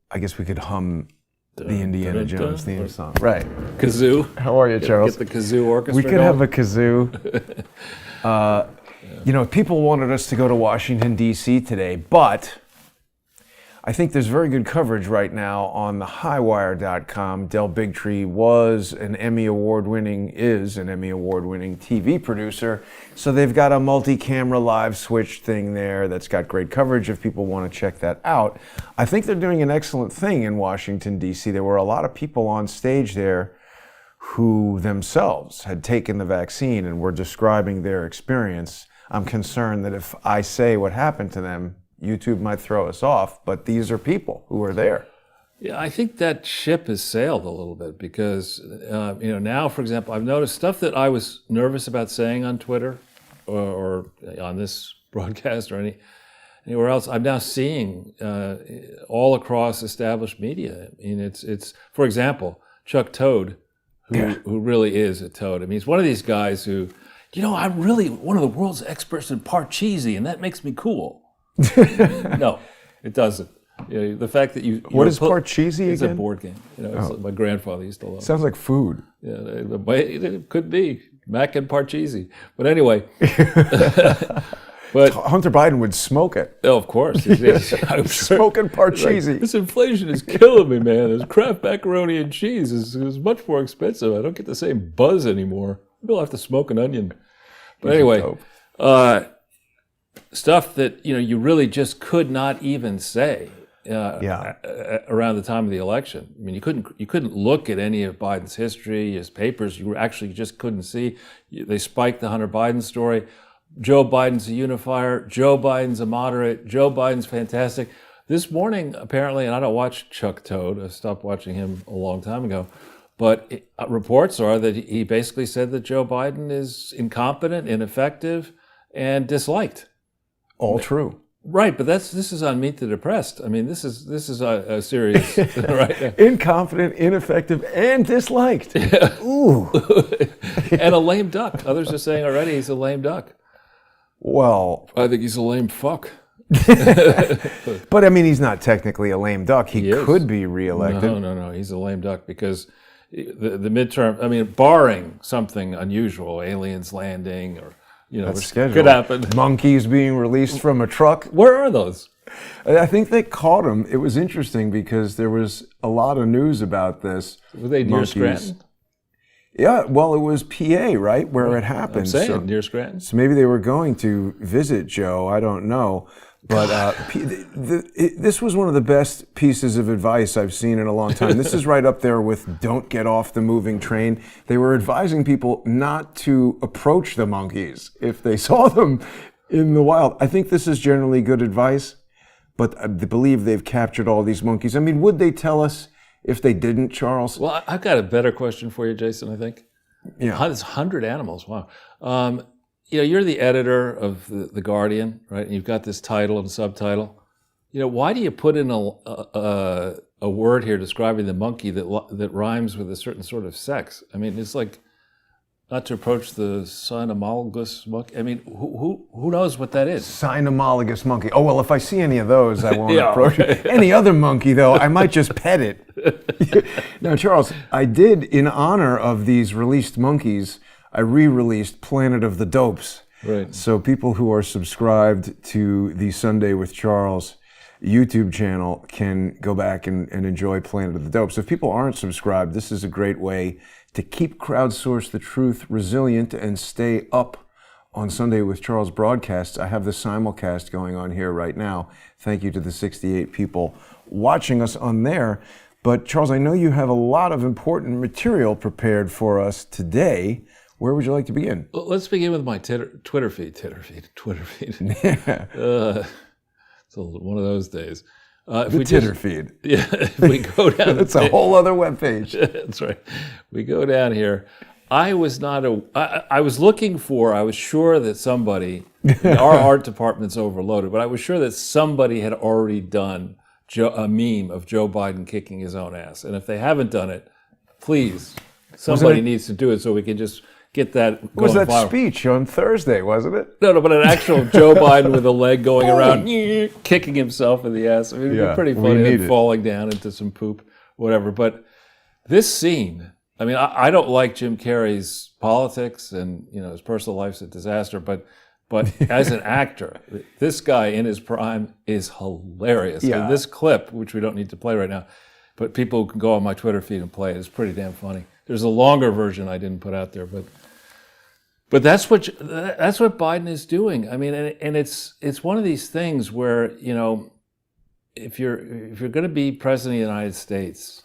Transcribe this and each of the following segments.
I guess we could hum the Indiana Jones theme song. Right. Kazoo. How are you, Charles? Get the kazoo orchestra. We could have a kazoo. You know, people wanted us to go to Washington, D.C. today, but I think there's very good coverage right now on the highwire.com. Del Bigtree is an Emmy Award-winning TV producer. So they've got a multi-camera live switch thing there that's got great coverage if people want to check that out. I think they're doing an excellent thing in Washington, D.C. There were a lot of people on stage there who themselves had taken the vaccine and were describing their experience. I'm concerned that if I say what happened to them, YouTube might throw us off, but these are people who are there. Yeah, I think that ship has sailed a little bit because, now, for example, I've noticed stuff that I was nervous about saying on Twitter or on this broadcast or anywhere else. I'm now seeing all across established media. I mean, it's for example, Chuck Todd, who really is a toad. I mean, he's one of these guys who, I'm really one of the world's experts in Parcheesi, and that makes me cool. No, it doesn't. The fact that what is Parcheesi again? It's a board game. My grandfather used to love it. Sounds like food. Yeah, it could be Mac and Parcheesi. But anyway, but Hunter Biden would smoke it. Oh, of course. Smoking Parcheesi. Like, this inflation is killing me, man. This Kraft macaroni and cheese is much more expensive. I don't get the same buzz anymore. Maybe I'll have to smoke an onion. But anyway, stuff that you really just could not even say around the time of the election. I mean, you couldn't look at any of Biden's history, his papers. You actually just couldn't see. They spiked the Hunter Biden story. Joe Biden's a unifier. Joe Biden's a moderate. Joe Biden's fantastic. This morning, apparently, and I don't watch Chuck Todd. I stopped watching him a long time ago. But reports are that he basically said that Joe Biden is incompetent, ineffective, and disliked. All true. Right, but this is on Meet the Depressed. I mean, this is a serious right. Incompetent, ineffective, and disliked. Yeah. Ooh. And a lame duck. Others are saying already he's a lame duck. Well, I think he's a lame fuck. But I mean, he's not technically a lame duck. He could be reelected. No. He's a lame duck because the midterm. I mean, barring something unusual, aliens landing or. Which could happen. Monkeys being released from a truck. Where are those? I think they caught them. It was interesting because there was a lot of news about this. Were they near Scranton? Yeah, well, it was PA, right, where it happened. I'm saying, near Scranton. So maybe they were going to visit Joe. I don't know. But this was one of the best pieces of advice I've seen in a long time. This is right up there with don't get off the moving train. They were advising people not to approach the monkeys if they saw them in the wild. I think this is generally good advice, but I believe they've captured all these monkeys. I mean, would they tell us if they didn't, Charles? Well, I've got a better question for you, Jason, I think. Yeah. It's 100 animals, wow. You're the editor of the Guardian, right? And you've got this title and subtitle. Why do you put in a word here describing the monkey that rhymes with a certain sort of sex? I mean, it's like not to approach the cynomolgus monkey. I mean, who knows what that is? Cynomolgus monkey. Oh, well, if I see any of those, I won't approach it. Any other monkey, though, I might just pet it. Now, Charles, I did, in honor of these released monkeys, I re-released Planet of the Dopes. Right. So people who are subscribed to the Sunday with Charles YouTube channel can go back and enjoy Planet of the Dopes. If people aren't subscribed, this is a great way to keep Crowdsource the Truth resilient and stay up on Sunday with Charles broadcasts. I have the simulcast going on here right now. Thank you to the 68 people watching us on there. But Charles, I know you have a lot of important material prepared for us today. Where would you like to begin? Well, let's begin with my Twitter feed. Yeah. It's one of those days. The Twitter feed. Yeah, if we go down. It's a whole other webpage. That's right. We go down here. I was looking for, I was sure that somebody, our art department's overloaded, but I was sure that somebody had already done a meme of Joe Biden kicking his own ass. And if they haven't done it, please, somebody needs to do it so we can just get that It was going that viral. speech on Thursday, wasn't it? No, but an actual Joe Biden with a leg going around, kicking himself in the ass. I mean, it'd Yeah, be pretty we funny, need and it. falling down into some poop, whatever. But this scene, I mean, I don't like Jim Carrey's politics, and his personal life's a disaster. But as an actor, this guy in his prime is hilarious. Yeah. And this clip, which we don't need to play right now, but people can go on my Twitter feed and play it. It's pretty damn funny. There's a longer version I didn't put out there, but that's what Biden is doing. I mean, and it's one of these things where if you're going to be president of the United States,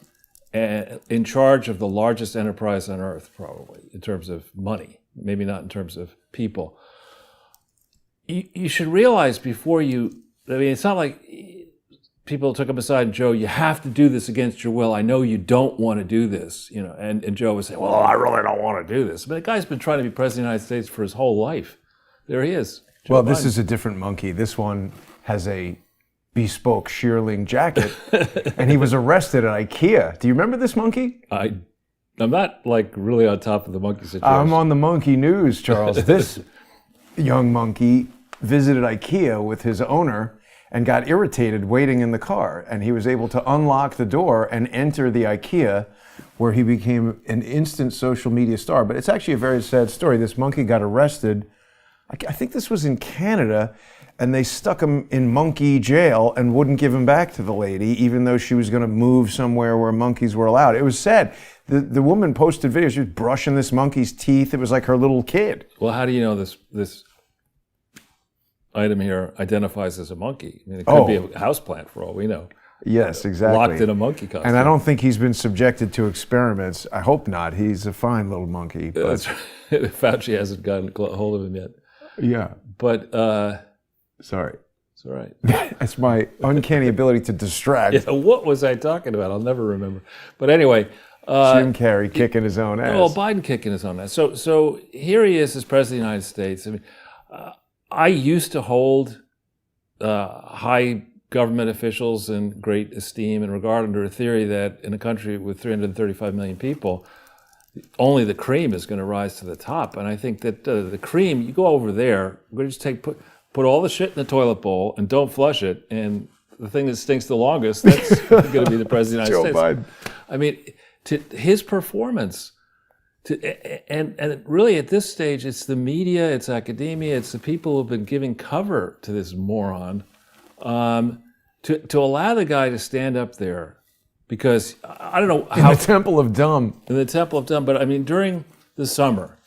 in charge of the largest enterprise on earth, probably in terms of money, maybe not in terms of people, you should realize before you. I mean, it's not like people took him aside and, Joe, you have to do this against your will. I know you don't want to do this, and Joe would say, well, I really don't want to do this. But the guy's been trying to be president of the United States for his whole life. There he is. Joe Well, Biden. this is a different monkey. This one has a bespoke shearling jacket, and he was arrested at IKEA. Do you remember this monkey? I'm not like really on top of the monkey situation. I'm on the monkey news, Charles. This young monkey visited IKEA with his owner and got irritated waiting in the car. And he was able to unlock the door and enter the IKEA, where he became an instant social media star. But it's actually a very sad story. This monkey got arrested. I think this was in Canada, and they stuck him in monkey jail and wouldn't give him back to the lady, even though she was going to move somewhere where monkeys were allowed. It was sad. The woman posted videos. She was brushing this monkey's teeth. It was like her little kid. Well, how do you know this item here identifies as a monkey? I mean, it could be a houseplant for all we know. Yes, exactly. Locked in a monkey costume. And I don't think he's been subjected to experiments. I hope not. He's a fine little monkey. But That's right. Fauci hasn't gotten hold of him yet. yeah, But sorry. it's all right. That's my uncanny ability to distract. Yeah, what was I talking about? I'll never remember. But anyway. Jim Carrey kicking his own ass. Well, Biden kicking his own ass. So here he is as president of the United States. I mean, I used to hold high government officials in great esteem and regard under a theory that in a country with 335 million people, only the cream is going to rise to the top. And I think that the cream, you go over there, we're going to just put all the shit in the toilet bowl and don't flush it. And the thing that stinks the longest, that's going to be the president of the United States. Biden. I mean, to his performance, and really at this stage, it's the media, it's academia, it's the people who've been giving cover to this moron, to allow the guy to stand up there, because I don't know how In the Temple of Dumb. in the Temple of Dumb, but I mean during the summer,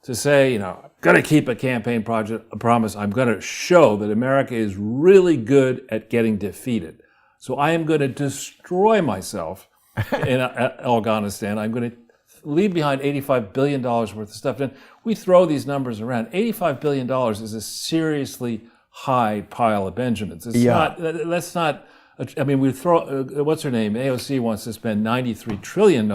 to say, I'm going to keep a campaign promise, I'm going to show that America is really good at getting defeated. So I am going to destroy myself in Afghanistan. I'm going to leave behind $85 billion worth of stuff. And we throw these numbers around. $85 billion is a seriously high pile of Benjamins. It's not, that's not, I mean, we throw, what's her name? AOC wants to spend $93 trillion.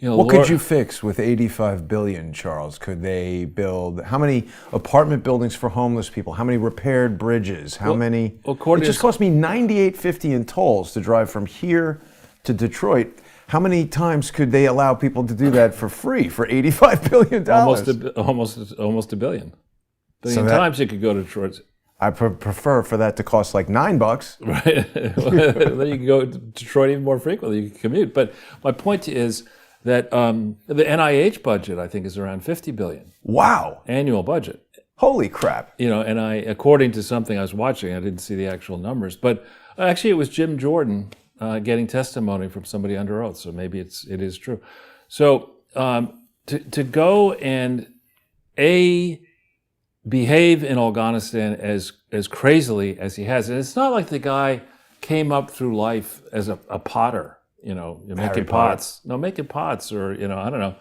What could you fix with $85 billion, Charles? Could they build, how many apartment buildings for homeless people? How many repaired bridges? How many? It just cost me $98.50 in tolls to drive from here to Detroit. How many times could they allow people to do that for free for $85 billion? Almost a billion. Times you could go to Detroit. I prefer for that to cost like $9. Right. Then you can go to Detroit even more frequently. You can commute. But my point is that the NIH budget, I think, is around $50 billion. Wow. Annual budget. Holy crap. And according to something I was watching, I didn't see the actual numbers, but actually it was Jim Jordan getting testimony from somebody under oath, so maybe it is true. So to go and behave in Afghanistan as crazily as he has, and it's not like the guy came up through life as a potter. You're making pots. No, making pots, or I don't know,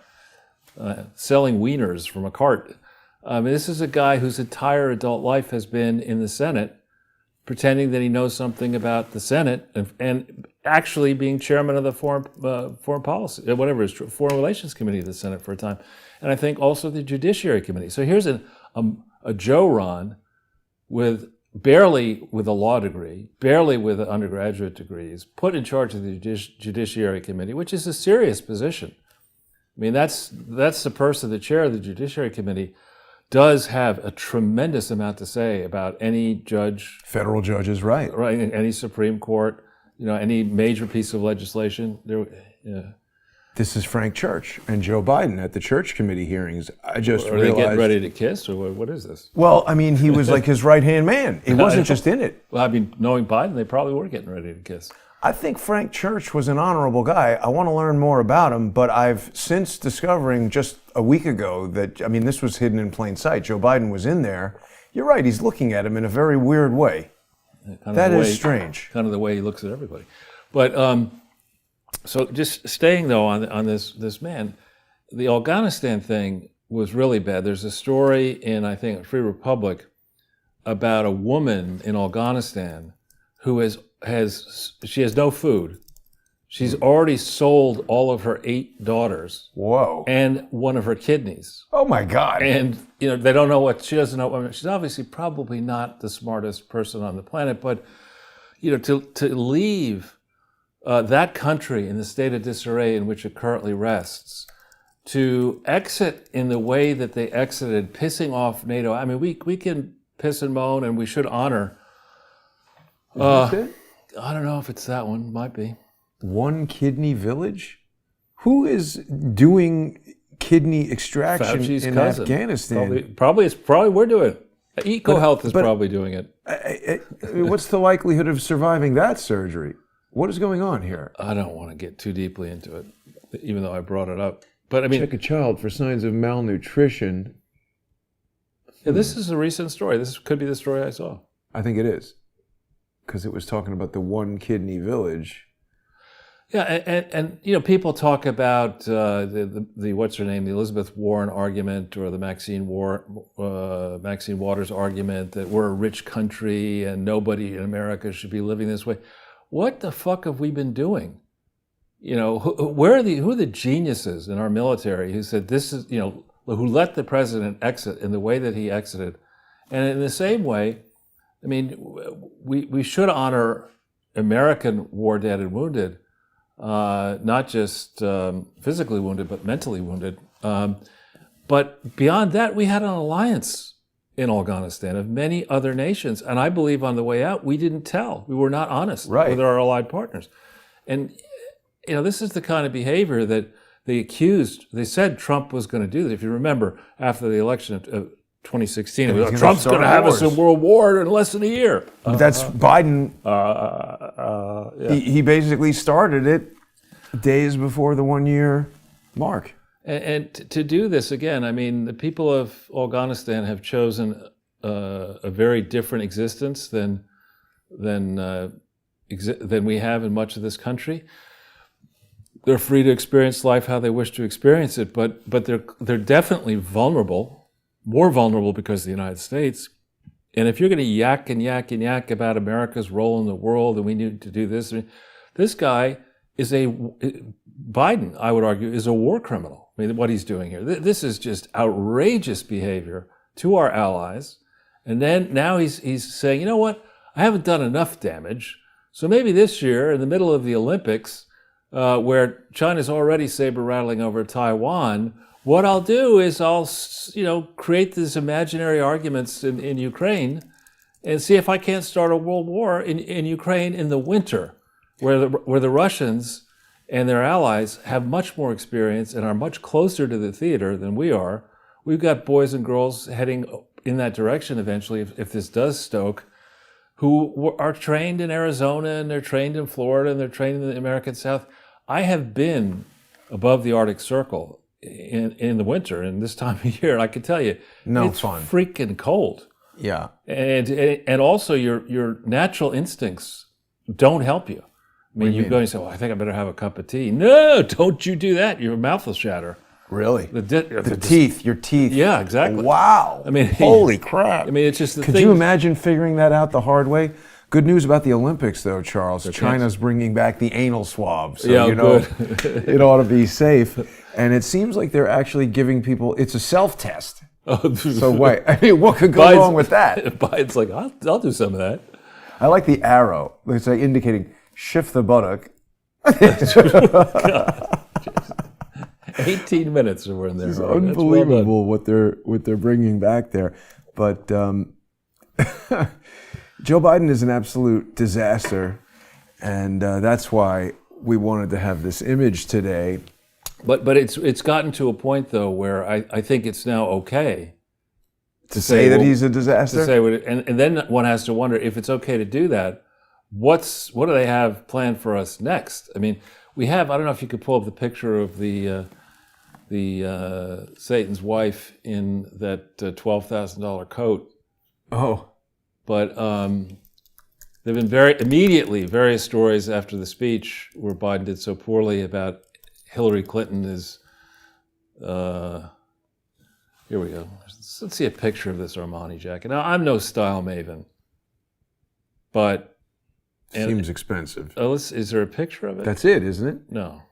selling wieners from a cart. This is a guy whose entire adult life has been in the Senate, pretending that he knows something about the Senate, and actually being chairman of the foreign policy, whatever it is, Foreign Relations Committee of the Senate for a time, and I think also the Judiciary Committee. So here's a Joe Ron barely with a law degree, barely with undergraduate degrees, put in charge of the Judiciary Committee, which is a serious position. I mean, that's the person, the chair of the Judiciary Committee, does have a tremendous amount to say about any judge, Federal judges, right? right? Any Supreme Court, any major piece of legislation. This is Frank Church and Joe Biden at the Church Committee hearings. I just Are realized. they getting ready to kiss, or what is this? Well, I mean, he was like his right-hand man. He wasn't just in it. Well, I mean, knowing Biden, they probably were getting ready to kiss. I think Frank Church was an honorable guy. I want to learn more about him, but I've since discovering just a week ago that, I mean, this was hidden in plain sight. Joe Biden was in there. You're right, he's looking at him in a very weird way. That is strange. Kind of the way he looks at everybody. But so just staying though on this man, the Afghanistan thing was really bad. There's a story in, I think, Free Republic about a woman in Afghanistan who has no food. She's already sold all of her 8 daughters. Whoa. And one of her kidneys. Oh my God. And they don't know what she doesn't know. I mean, she's obviously probably not the smartest person on the planet, but to leave that country in the state of disarray in which it currently rests, to exit in the way that they exited, pissing off NATO. I mean, we can piss and moan, and we should honor. Is this it? I don't know if it's that one. Might be. One kidney village? Who is doing kidney extraction Fauci's in cousin. Afghanistan? Probably we're doing it. EcoHealth is probably doing it. What's the likelihood of surviving that surgery? What is going on here? I don't want to get too deeply into it, even though I brought it up. But I mean, check a child for signs of malnutrition. Yeah, this is a recent story. This could be the story I saw. I think it is, because it was talking about the one kidney village. Yeah, and people talk about the what's her name, the Elizabeth Warren argument, or the Maxine Waters argument that we're a rich country and nobody in America should be living this way. What the fuck have we been doing? Who are the geniuses in our military who said this is, who let the president exit in the way that he exited? And in the same way, I mean, we should honor American war dead and wounded, not just physically wounded, but mentally wounded. But beyond that, we had an alliance in Afghanistan of many other nations. And I believe on the way out, we didn't tell. We were not honest with our allied partners. And, this is the kind of behavior that they said Trump was going to do. If you remember, after the election of 2016, it was like, Trump's going to have us a world war in less than a year. That's Biden. Yeah. He basically started it days before the 1-year mark. And to do this again, I mean, the people of Afghanistan have chosen a very different existence than we have in much of this country. They're free to experience life how they wish to experience it, but they're definitely vulnerable, more vulnerable because of the United States. And if you're going to yak and yak and yak about America's role in the world and we need to do this, I mean, this guy is Biden, I would argue, is a war criminal. I mean, what he's doing here. This is just outrageous behavior to our allies. And then now he's saying, you know what? I haven't done enough damage. So maybe this year, in the middle of the Olympics, where China's already saber rattling over Taiwan, what I'll do is I'll, create these imaginary arguments in Ukraine and see if I can't start a world war in Ukraine in the winter, where the Russians and their allies have much more experience and are much closer to the theater than we are. We've got boys and girls heading in that direction eventually, if this does stoke, who are trained in Arizona and they're trained in Florida and they're trained in the American South. I have been above the Arctic Circle in the winter and this time of year. I can tell you, it's fun. Freaking cold. Yeah, and also your natural instincts don't help you. I mean, you go and say, well, I think I better have a cup of tea. No, don't you do that. Your mouth will shatter. Really? The teeth, your teeth. Yeah, exactly. Wow. I mean, holy crap. I mean, it's just the Could you imagine figuring that out the hard way? Good news about the Olympics, though, Charles. China's bringing back the anal swab. So, good. It ought to be safe. And it seems like they're actually giving people, it's a self-test. So wait, I mean, what could go wrong with that? Biden's like, I'll do some of that. I like the arrow. It's like indicating shift the buttock. 18 minutes and we're in there. It's Right? unbelievable what they're bringing back there. But Joe Biden is an absolute disaster, and that's why we wanted to have this image today. But it's gotten to a point though where I think it's now okay to say that he's a disaster. To say and then one has to wonder if it's okay to do that. What do they have planned for us next? I mean, we have. I don't know if you could pull up the picture of the Satan's wife in that $12,000 coat. Oh, but there've been various stories after the speech where Biden did so poorly about Hillary Clinton is. Here we go. Let's see a picture of this Armani jacket. Now, I'm no style maven, but seems expensive. Is there a picture of it? That's it, isn't it? No.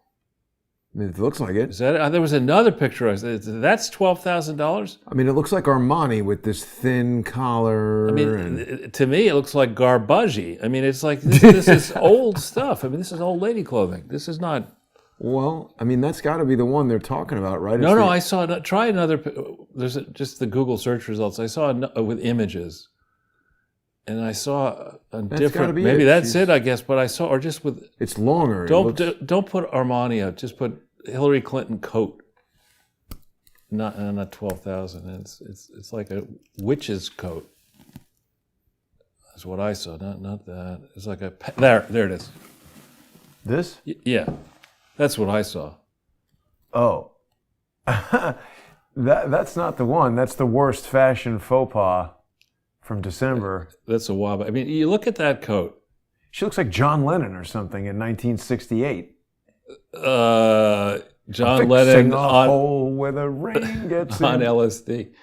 I mean, it looks like it. Is that? There was another picture. That's $12,000. I mean, it looks like Armani with this thin collar. I mean, to me, it looks like garbage. I mean, it's like this is old stuff. I mean, this is old lady clothing. This is not. Well, I mean, that's got to be the one they're talking about, right? No, I saw. Try another. There's just the Google search results. I saw with images, and I saw a different. Maybe that's it, I guess. But I saw, or just with. It's longer. Don't put Armani up. Just put Hillary Clinton coat. Not 12,000. It's like a witch's coat. That's what I saw. Not that. It's like a there it is. This? Yeah. That's what I saw. Oh. That's not the one. That's the worst fashion faux pas from December. That's a wobble. I mean, you look at that coat. She looks like John Lennon or something in 1968. John Lennon on hole where the rain gets on in. LSD.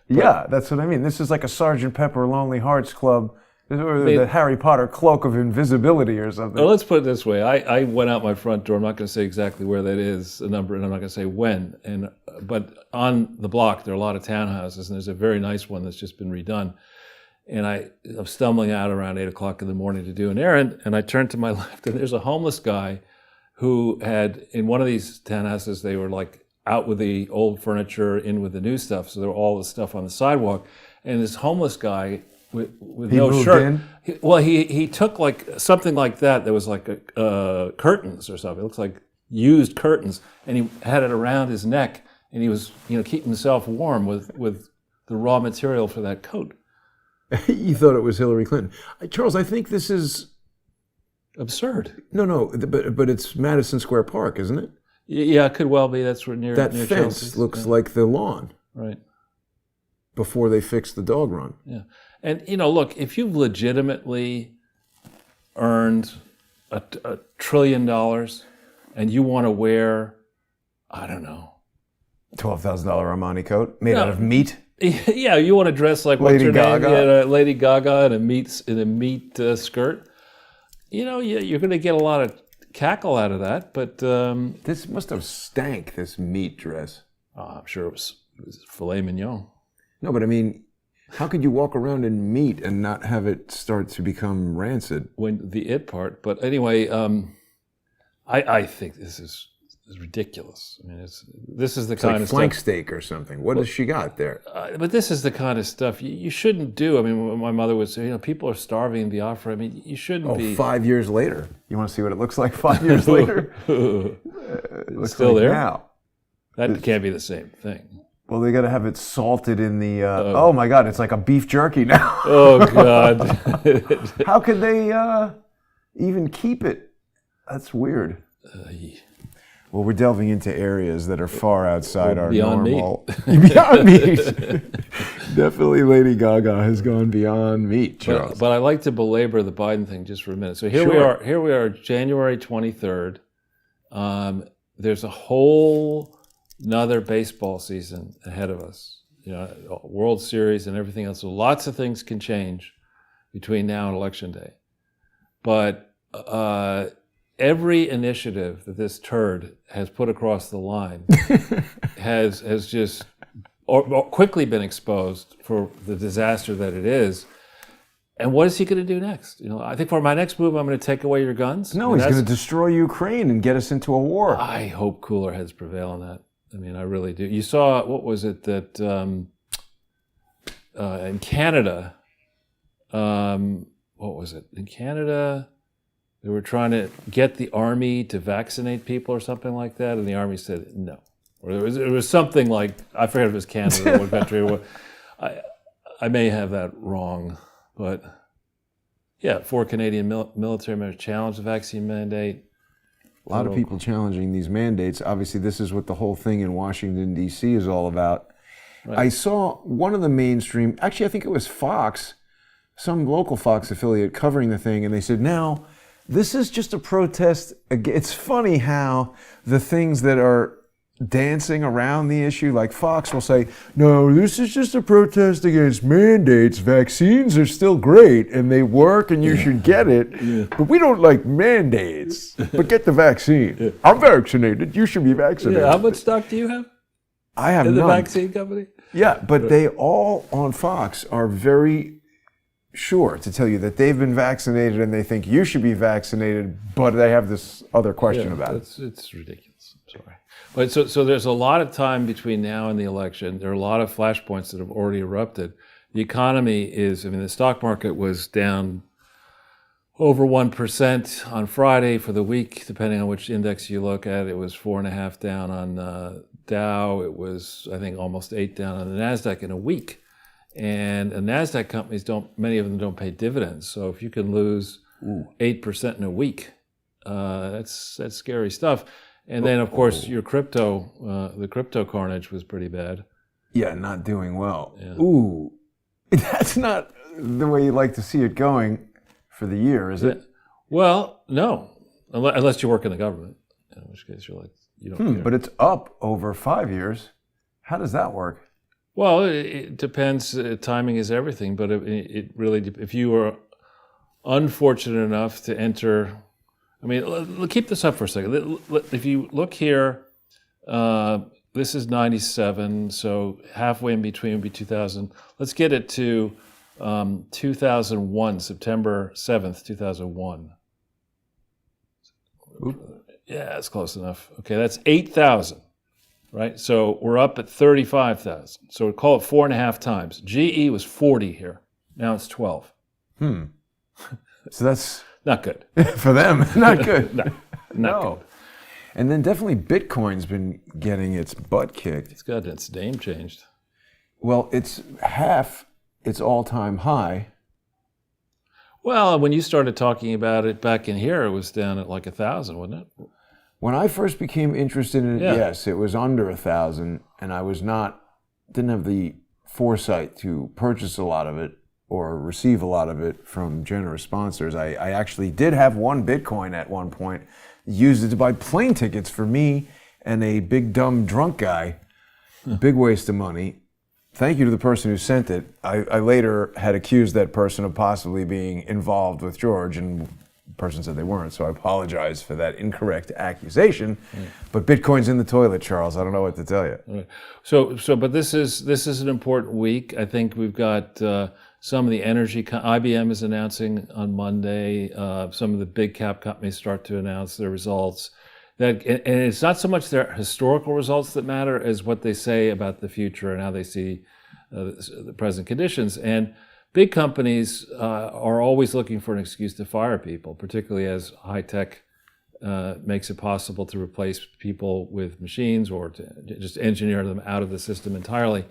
Yeah, that's what I mean. This is like a Sgt. Pepper Lonely Hearts Club. Or the Harry Potter cloak of invisibility or something. Well, let's put it this way. I went out my front door. I'm not going to say exactly where that is, a number, and I'm not going to say when. But on the block, there are a lot of townhouses, and there's a very nice one that's just been redone. And I'm stumbling out around 8 o'clock in the morning to do an errand, and I turn to my left, and there's a homeless guy who had, in one of these townhouses, they were like out with the old furniture, in with the new stuff, so there were all the stuff on the sidewalk. And this homeless guy, with no shirt. He took like something like that was like curtains or something. It looks like used curtains, and he had it around his neck, and he was keeping himself warm with the raw material for that coat. You thought it was Hillary Clinton, Charles? I think this is absurd. No, but it's Madison Square Park, isn't it? Yeah, it could well be. That's near that near fence Chelsea's. Looks like the lawn. Right. Before they fixed the dog run. Yeah. And, look, if you've legitimately earned $1 trillion and you want to wear, I don't know, $12,000 Armani coat made out of meat? Yeah, you want to dress like Lady what's her Gaga. name? Yeah, Lady Gaga in a meat skirt. You're going to get a lot of cackle out of that, but... this must have stank, this meat dress. I'm sure it was filet mignon. No, but I mean... How could you walk around in meat and not have it start to become rancid? When the it part, but anyway, I think this is ridiculous. I mean, this is the kind like of flank stuff, steak or something. What has she got there? but this is the kind of stuff you shouldn't do. I mean, my mother would say, people are starving in Biafra. I mean, you shouldn't be. 5 years later. You want to see what it looks like 5 years later? It looks still like there now. That can't be the same thing. Well, they got to have it salted in the. Oh my God! It's like a beef jerky now. Oh God! How could they even keep it? That's weird. Well, we're delving into areas that are far outside our normal. Beyond meat. Definitely, Lady Gaga has gone beyond meat, Charles. But I like to belabor the Biden thing just for a minute. So here we are. Here we are, January 23rd. There's a whole another baseball season ahead of us, World Series and everything else. So lots of things can change between now and Election Day. But every initiative that this turd has put across the line has just or quickly been exposed for the disaster that it is. And what is he going to do next? I think for my next move, I'm going to take away your guns. No, he's going to destroy Ukraine and get us into a war. I hope cooler heads prevail on that. I mean, I really do. You saw, what was it that in Canada, what was it? In Canada, they were trying to get the army to vaccinate people or something like that, and the army said no. Or it was something like, I forget if it was Canada or what country or what. I may have that wrong, but yeah, 4 Canadian military members challenged the vaccine mandate. A lot of people challenging these mandates. Obviously, this is what the whole thing in Washington, D.C. is all about. Right. I saw one of the mainstream, actually, I think it was Fox, some local Fox affiliate covering the thing, and they said, now, this is just a protest. It's funny how the things that are dancing around the issue, like Fox will say, no, this is just a protest against mandates. Vaccines are still great and they work and you should get it, but we don't like mandates. But get the vaccine. Yeah. I'm vaccinated. You should be vaccinated. Yeah. How much stock do you have? I have in the none. vaccine company? Yeah, but they all on Fox are very sure to tell you that they've been vaccinated and they think you should be vaccinated, but they have this other question about it. It's ridiculous. I'm sorry. But so there's a lot of time between now and the election. There are a lot of flashpoints that have already erupted. The economy is, I mean, the stock market was down over 1% on Friday for the week, depending on which index you look at. It was 4.5 down on Dow. It was, I think, almost 8 down on the NASDAQ in a week. And the NASDAQ companies many of them don't pay dividends. So if you can lose 8% in a week, that's scary stuff. And then, of course, your the crypto carnage was pretty bad. Yeah, not doing well. Yeah. Ooh, that's not the way you like to see it going for the year, is it? Well, no, unless you work in the government, in which case you're like, you don't care. But it's up over 5 years. How does that work? Well, it depends. Timing is everything, but it really, if you were unfortunate enough to enter, I mean, keep this up for a second. If you look here, this is 97, so halfway in between would be 2000. Let's get it to 2001, September 7th, 2001. Yeah, that's close enough. Okay, that's 8,000, right? So we're up at 35,000. So we call it 4.5 times. GE was 40 here. Now it's 12. So that's... Not good. For them, not good. Not good. And then definitely Bitcoin's been getting its butt kicked. It's got its name changed. Well, it's half its all-time high. Well, when you started talking about it back in here, it was down at like 1,000, wasn't it? When I first became interested in it, yes, it was under 1,000, and I didn't have the foresight to purchase a lot of it or receive a lot of it from generous sponsors. I actually did have one Bitcoin at one point, used it to buy plane tickets for me and a big dumb drunk guy. Big waste of money. Thank you to the person who sent it. I later had accused that person of possibly being involved with George, and the person said they weren't, so I apologize for that incorrect accusation. But Bitcoin's in the toilet, Charles. I don't know what to tell you. Right. So, but this is an important week. I think we've got some of the energy. IBM is announcing on Monday. Some of the big cap companies start to announce their results. And it's not so much their historical results that matter as what they say about the future and how they see the present conditions. And big companies are always looking for an excuse to fire people, particularly as high tech makes it possible to replace people with machines or to just engineer them out of the system entirely.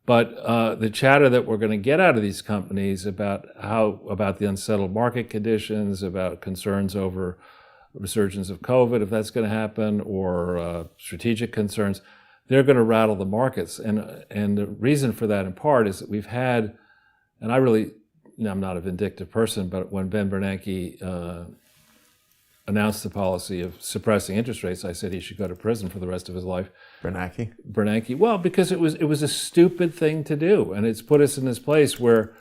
But the chatter that we're going to get out of these companies about the unsettled market conditions, about concerns over resurgence of COVID, if that's going to happen, or strategic concerns, they're going to rattle the markets. And the reason for that in part is that we've had, and I'm not a vindictive person, but when Ben Bernanke announced the policy of suppressing interest rates, I said he should go to prison for the rest of his life. Bernanke? Well, because it was a stupid thing to do, and it's put us in this place where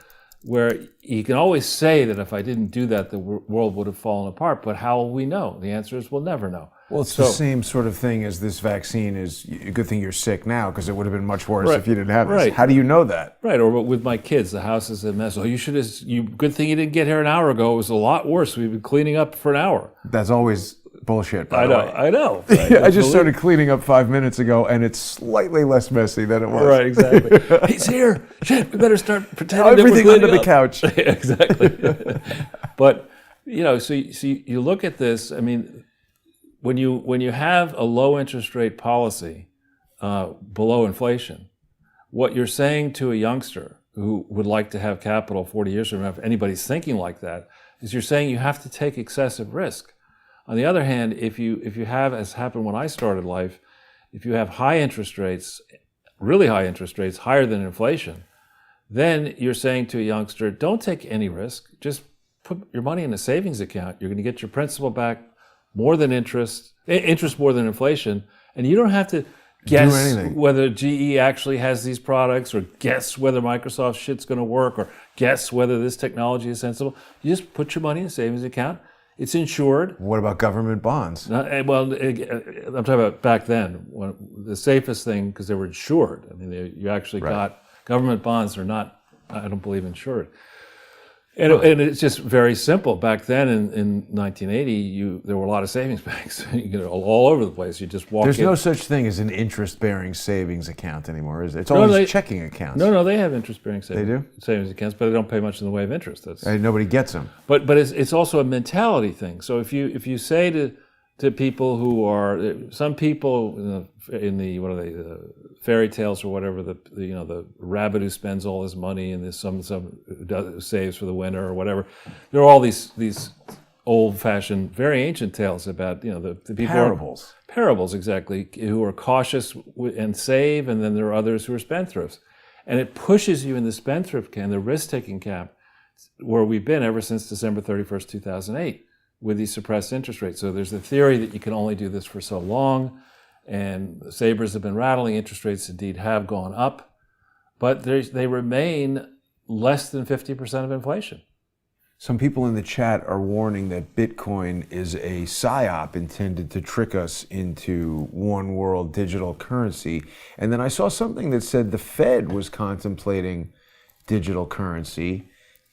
you can always say that if I didn't do that, the world would have fallen apart. But how will we know? The answer is we'll never know. Well, it's the same sort of thing as this vaccine is. A good thing you're sick now, because it would have been much worse if you didn't have this. How do you know that? Right. Or with my kids, the house is a mess. Oh, good thing you didn't get here an hour ago. It was a lot worse. We've been cleaning up for an hour. That's always bullshit, by the way. I know. Right? I just started cleaning up 5 minutes ago, and it's slightly less messy than it was. Right, exactly. He's here. Shit, we better start pretending everything that we're under the couch. Exactly. But so you look at this. I mean, when you have a low interest rate policy below inflation, what you're saying to a youngster who would like to have capital 40 years from now, if anybody's thinking like that, is you're saying you have to take excessive risk. On the other hand, if you have, as happened when I started life, if you have high interest rates, really high interest rates, higher than inflation, then you're saying to a youngster, don't take any risk. Just put your money in a savings account. You're going to get your principal back more than interest more than inflation, and you don't have to guess whether GE actually has these products, or guess whether Microsoft shit's going to work, or guess whether this technology is sensible. You just put your money in a savings account. It's insured. What about government bonds? I'm talking about back then, when the safest thing, because they were insured. I mean, you actually got government bonds are not, I don't believe, insured. And it's just very simple. Back then, in 1980, there were a lot of savings banks, all over the place. You just walk in. There's no such thing as an interest-bearing savings account anymore, is there? It's always checking accounts. No, they have interest-bearing savings accounts, but they don't pay much in the way of interest. Nobody gets them. But it's also a mentality thing. So if you say to people who are, some people in the what are they, the fairy tales or whatever, the rabbit who spends all his money, and there's some who saves for the winter or whatever. There are all these old-fashioned, very ancient tales about the people parables exactly, who are cautious and save, and then there are others who are spendthrifts, and it pushes you in the spendthrift camp, the risk-taking camp, where we've been ever since December 31st, 2008. With these suppressed interest rates. So there's the theory that you can only do this for so long, and the sabers have been rattling. Interest rates indeed have gone up, but they remain less than 50% of inflation. Some people in the chat are warning that Bitcoin is a psyop intended to trick us into one world digital currency. And then I saw something that said the Fed was contemplating digital currency.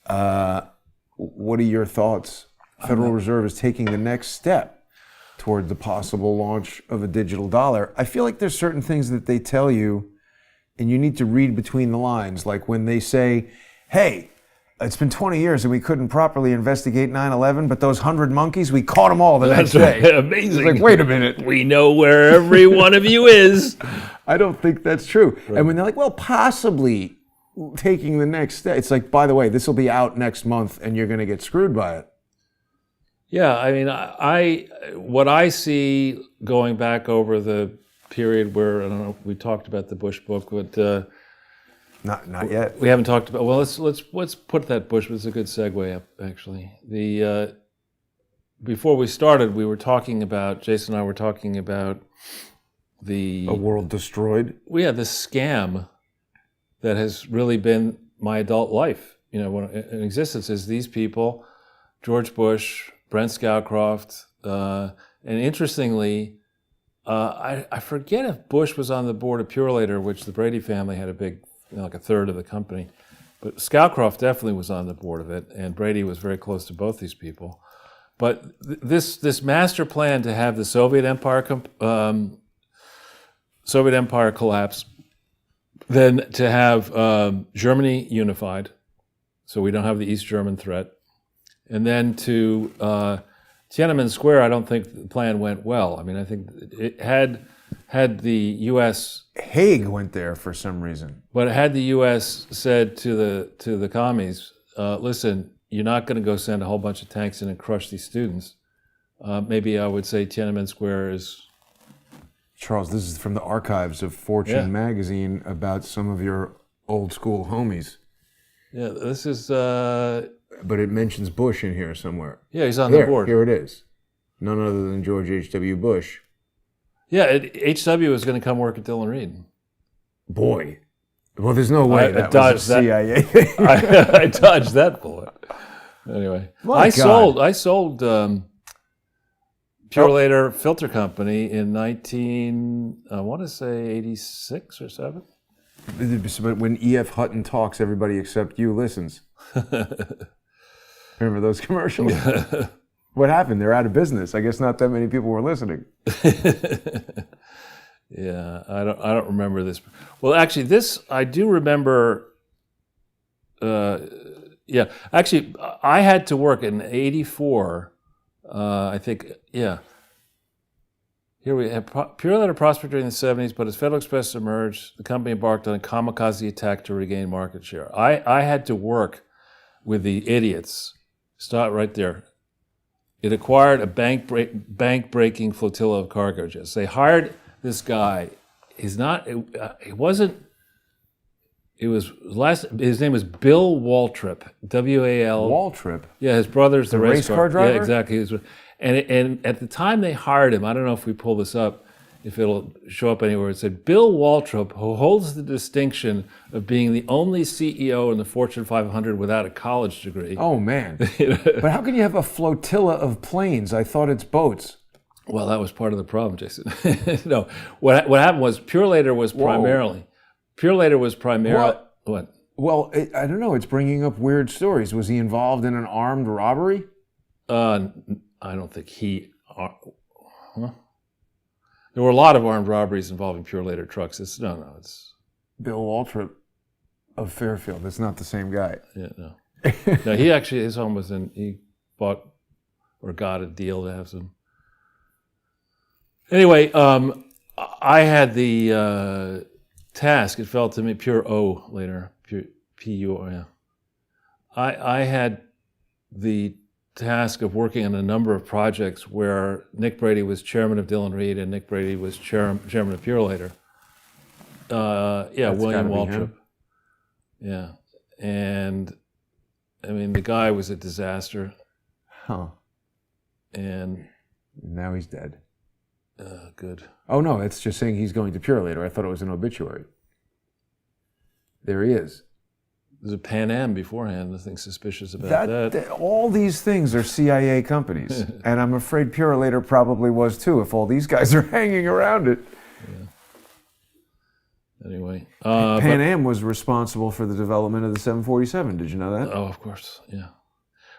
What are your thoughts? Federal Reserve is taking the next step toward the possible launch of a digital dollar. I feel like there's certain things that they tell you, and you need to read between the lines. Like when they say, hey, it's been 20 years and we couldn't properly investigate 9/11, but those 100 monkeys, we caught them all the next day. Amazing. It's like, wait a minute. We know where every one of you is. I don't think that's true. Right. And when they're like, well, possibly taking the next step, it's like, by the way, this will be out next month and you're going to get screwed by it. Yeah, I mean, what I see going back over the period where, I don't know, we talked about the Bush book, but not yet. We haven't talked about. Well, let's put that Bush. It's a good segue up, actually. Before we started, we were talking about, Jason and I were talking about a world destroyed. Yeah, the scam that has really been my adult life. In existence is these people, George Bush, Brent Scowcroft, and interestingly, I forget if Bush was on the board of Purelator, which the Brady family had a big, like a third of the company, but Scowcroft definitely was on the board of it, and Brady was very close to both these people. But this master plan to have the Soviet Empire collapse, then to have Germany unified, so we don't have the East German threat. And then to Tiananmen Square, I don't think the plan went well. I mean, I think it had the U.S. Haig went there for some reason. But had the U.S. said to the commies, listen, you're not going to go send a whole bunch of tanks in and crush these students. Maybe I would say Tiananmen Square is... Charles, this is from the archives of Fortune magazine about some of your old school homies. Yeah, this is... But it mentions Bush in here somewhere. Yeah, he's on the board. Here it is. None other than George H.W. Bush. Yeah, H.W. was going to come work at Dillon Reed. Boy. Well, there's no way that was a CIA. I dodged that bullet. Anyway, I sold Purelator Filter Company in 86 or 7. But when E.F. Hutton talks, everybody except you listens. Remember those commercials? What happened? They're out of business. I guess not that many people were listening. Yeah, I don't remember this. Well, actually, this I do remember. Yeah, actually, I had to work in '84. I think, yeah. Here we have Purolator prospered during the '70s, but as Federal Express emerged, the company embarked on a kamikaze attack to regain market share. I had to work with the idiots. Start right there. It acquired a bank-breaking flotilla of cargo jets. They hired this guy. His name was Bill Waltrip. W-A-L. Waltrip? Yeah, his brother's the race car driver? Yeah, exactly. And at the time they hired him, I don't know if we pull this up, if it'll show up anywhere, it said, Bill Waltrip, who holds the distinction of being the only CEO in the Fortune 500 without a college degree. Oh, man. But how can you have a flotilla of planes? I thought it's boats. Well, that was part of the problem, Jason. No, what happened was Purolator was primarily... What? Well, I don't know. It's bringing up weird stories. Was he involved in an armed robbery? I don't think he... There were a lot of armed robberies involving Purolator trucks. It's Bill Waltrip of Fairfield. It's not the same guy. Yeah, no. No, he actually, his home was he bought or got a deal to have some. Anyway, I had the task, it fell to me, Pure O later, P-U-O, yeah. I had the task of working on a number of projects where Nick Brady was chairman of Dillon Reed and Nick Brady was chairman of Purolator. William Waltrip. Yeah. And I mean, the guy was a disaster. Huh. And now he's dead. Good. Oh, no, it's just saying he's going to Purolator. I thought it was an obituary. There he is. There's a Pan Am beforehand. Nothing suspicious about that. All these things are CIA companies. And I'm afraid Purolator probably was too, if all these guys are hanging around it. Yeah. Anyway. Pan Am was responsible for the development of the 747. Did you know that? Oh, of course. Yeah.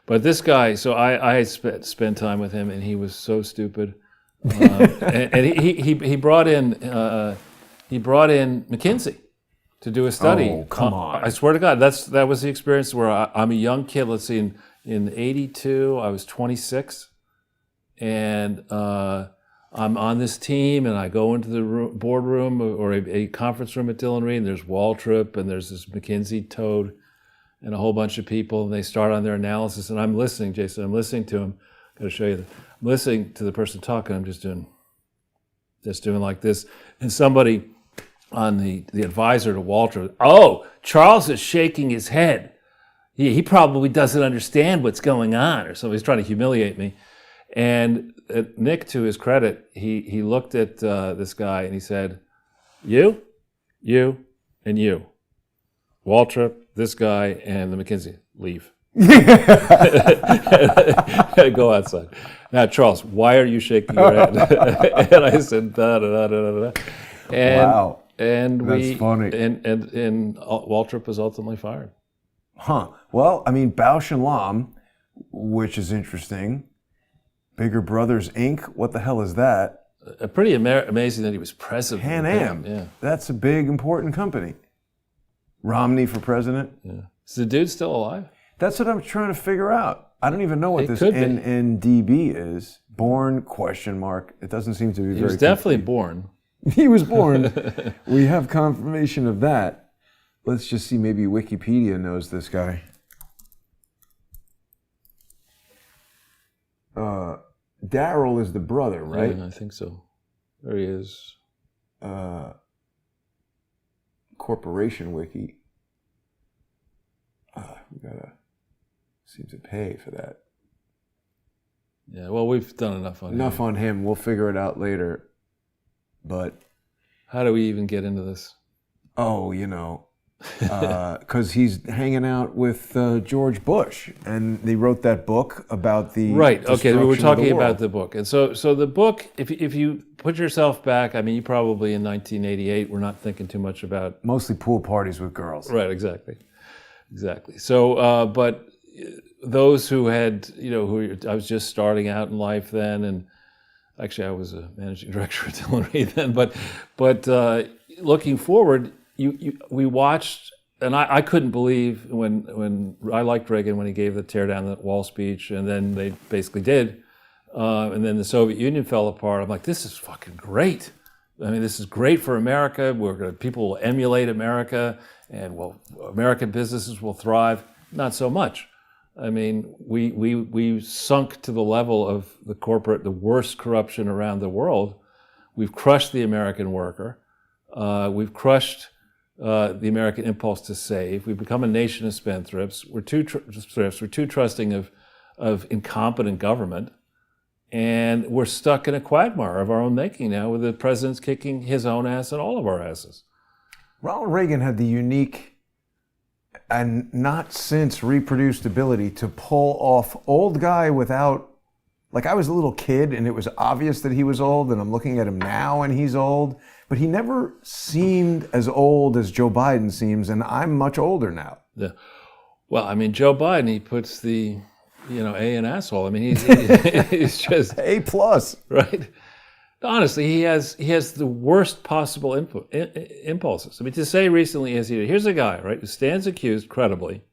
But this guy, so I spent time with him, and he was so stupid. And he brought in McKinsey to do a study. Oh, come on. I swear to God, that was the experience where I'm a young kid. Let's see, in '82, I was 26, and I'm on this team, and I go into the boardroom or a conference room at Dillon Reed, and there's Waltrip, and there's this McKinsey toad, and a whole bunch of people, and they start on their analysis, and I'm listening, Jason. I'm listening to him. I'm going to show you. I'm listening to the person talking. I'm just doing like this, and somebody on the advisor to Walter, oh, Charles is shaking his head. He probably doesn't understand what's going on, or something. He's trying to humiliate me. And Nick, to his credit, he looked at this guy and he said, you, and you. Waltrip, this guy, and the McKinsey, leave. Go outside. Now, Charles, why are you shaking your head? And I said, da-da-da-da-da-da. And, wow. And that's funny. And Waltrip was ultimately fired. Huh. Well, I mean, Bausch and Lomb, which is interesting. Bigger Brothers Inc. What the hell is that? Pretty amazing that he was president. Pan Am. Yeah. That's a big, important company. Romney for president. Yeah. Is the dude still alive? That's what I'm trying to figure out. I don't even know what this NNDB is. Born, ? It doesn't seem to be very He was definitely born. He was born. We have confirmation of that. Let's just see, maybe Wikipedia knows this guy. Darryl is the brother, right? Yeah, I think so. There he is. Corporation Wiki. We gotta seem to pay for that. Yeah, well, we've done enough on him. Enough on him. We'll figure it out later. But how do we even get into this? Oh, you know, because he's hanging out with George Bush, and they wrote that book about the right. Okay, we were talking about the book, and so the book. If you put yourself back, I mean, you probably in 1988 were not thinking too much about mostly pool parties with girls. Right. Exactly. So, but those who had, I was just starting out in life then, and actually I was a managing director at Delaware then, but looking forward, we watched, and I couldn't believe when I liked Reagan when he gave the tear down the wall speech, and then they basically did, and then the Soviet Union fell apart. I'm like, this is fucking great. I mean, this is great for America. People will emulate America, and American businesses will thrive. Not so much. I mean, we sunk to the level of the worst corruption around the world. We've crushed the American worker. We've crushed the American impulse to save. We've become a nation of spendthrifts. We're too trusting of incompetent government. And we're stuck in a quagmire of our own making now, with the president's kicking his own ass and all of our asses. Ronald Reagan had the unique and not since reproduced ability to pull off old guy without, like, I was a little kid and it was obvious that he was old, and I'm looking at him now and he's old, but he never seemed as old as Joe Biden seems, and I'm much older now. Yeah. Well, I mean, Joe Biden, he puts the A in asshole. I mean, he's just A plus, right? Honestly, he has the worst possible impulses. I mean, to say recently as he did, here's a guy, right, who stands accused credibly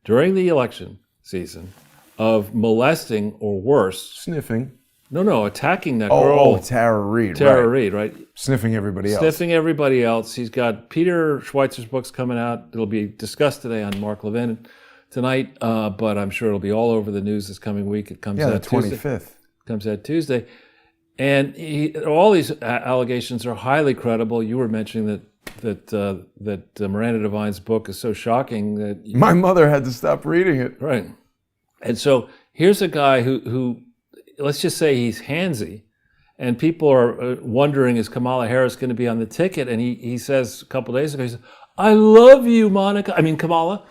during the election season of molesting or worse, sniffing. No, attacking that girl. Tara Reid. Tara Reid, right? Sniffing everybody else. Sniffing everybody else. He's got Peter Schweitzer's books coming out. It'll be discussed today on Mark Levin tonight, but I'm sure it'll be all over the news this coming week. It comes out the 25th. Comes out Tuesday. And all these allegations are highly credible. You were mentioning that Miranda Devine's book is so shocking that my mother had to stop reading it. Right. And so here's a guy who let's just say he's handsy, and people are wondering, is Kamala Harris going to be on the ticket? And he says a couple days ago, he said, "I love you, Monica." I mean, Kamala.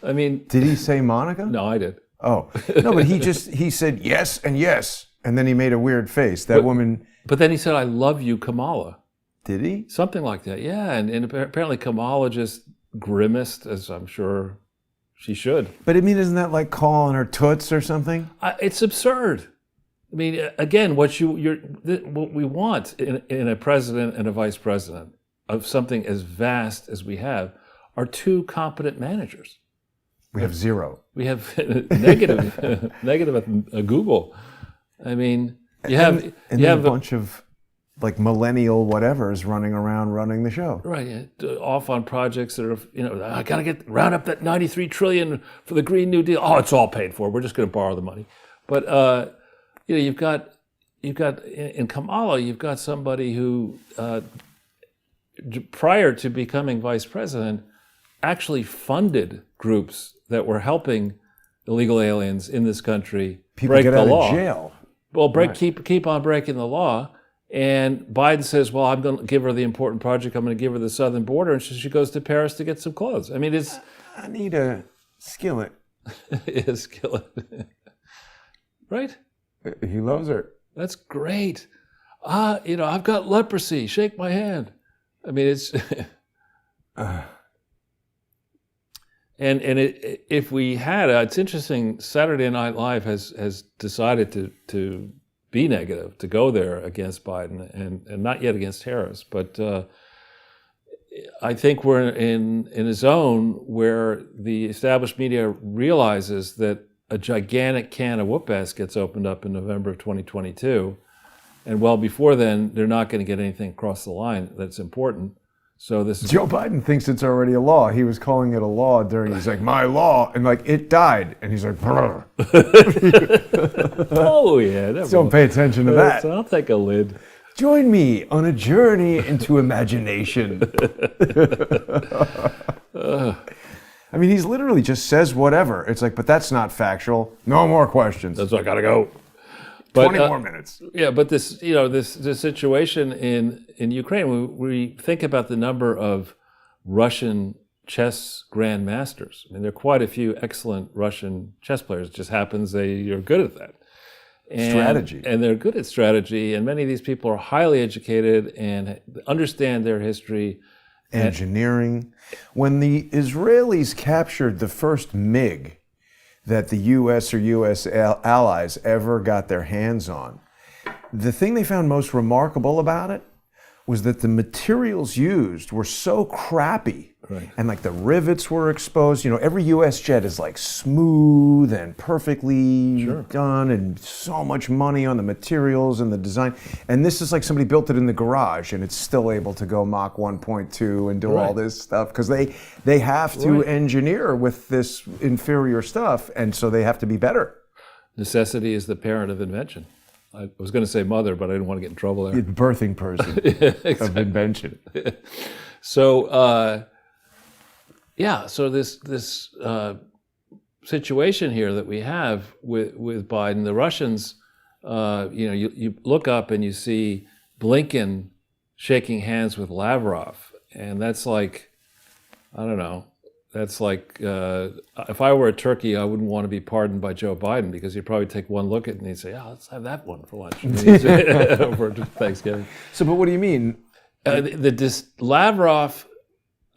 I mean, did he say Monica? No, I did. Oh no, but he said yes and yes. And then he made a weird face. Woman. But then he said, "I love you, Kamala." Did he? Something like that, yeah. And apparently Kamala just grimaced, as I'm sure she should. But I mean, isn't that like calling her toots or something? It's absurd. I mean, again, what we want in a president and a vice president of something as vast as we have are two competent managers. We have zero. We have negative at Google. I mean, you have a bunch of like millennial whatevers running around running the show. Right, yeah, off on projects that are, I got to round up that $93 trillion for the Green New Deal. Oh, it's all paid for. We're just going to borrow the money. But you've got in Kamala, you've got somebody who prior to becoming vice president actually funded groups that were helping illegal aliens in this country break the law. People get out of jail. Well, keep on breaking the law. And Biden says, well, I'm going to give her the important project. I'm going to give her the southern border. And she goes to Paris to get some clothes. I mean, I need a skillet. A skillet. Right? He loves her. That's great. I've got leprosy. Shake my hand. I mean, it's... if we had, it's interesting, Saturday Night Live has decided to be negative, to go there against Biden and not yet against Harris. But I think we're in a zone where the established media realizes that a gigantic can of whoop-ass gets opened up in November of 2022. And well before then, they're not going to get anything across the line that's important. So this is Joe Biden thinks it's already a law. He was calling it a law he's like, my law, and like it died, and he's like, oh yeah, don't pay attention to that. So I'll take a lid. Join me on a journey into imagination. I mean, he's literally just says whatever. It's like, but that's not factual. No more questions. That's why I gotta go. 20 more minutes. Yeah, but this situation in Ukraine, we think about the number of Russian chess grandmasters. I mean, there are quite a few excellent Russian chess players. It just happens they are good at that. Strategy. And they're good at strategy, and many of these people are highly educated and understand their history. Engineering. When the Israelis captured the first MiG, that the U.S. or U.S. allies ever got their hands on. The thing they found most remarkable about it was that the materials used were so crappy. Right. And like the rivets were exposed. Every U.S. jet is like smooth and perfectly done, and so much money on the materials and the design. And this is like somebody built it in the garage, and it's still able to go Mach 1.2 and do all this stuff, because they have to engineer with this inferior stuff, and so they have to be better. Necessity is the parent of invention. I was going to say mother, but I didn't want to get in trouble there. The birthing person of invention. So, so this situation here that we have with Biden, the Russians, you look up and you see Blinken shaking hands with Lavrov, and that's like, I don't know, that's like, if I were a turkey, I wouldn't want to be pardoned by Joe Biden, because he'd probably take one look at it and he'd say, let's have that one for lunch for Thanksgiving. So, but what do you mean? Lavrov,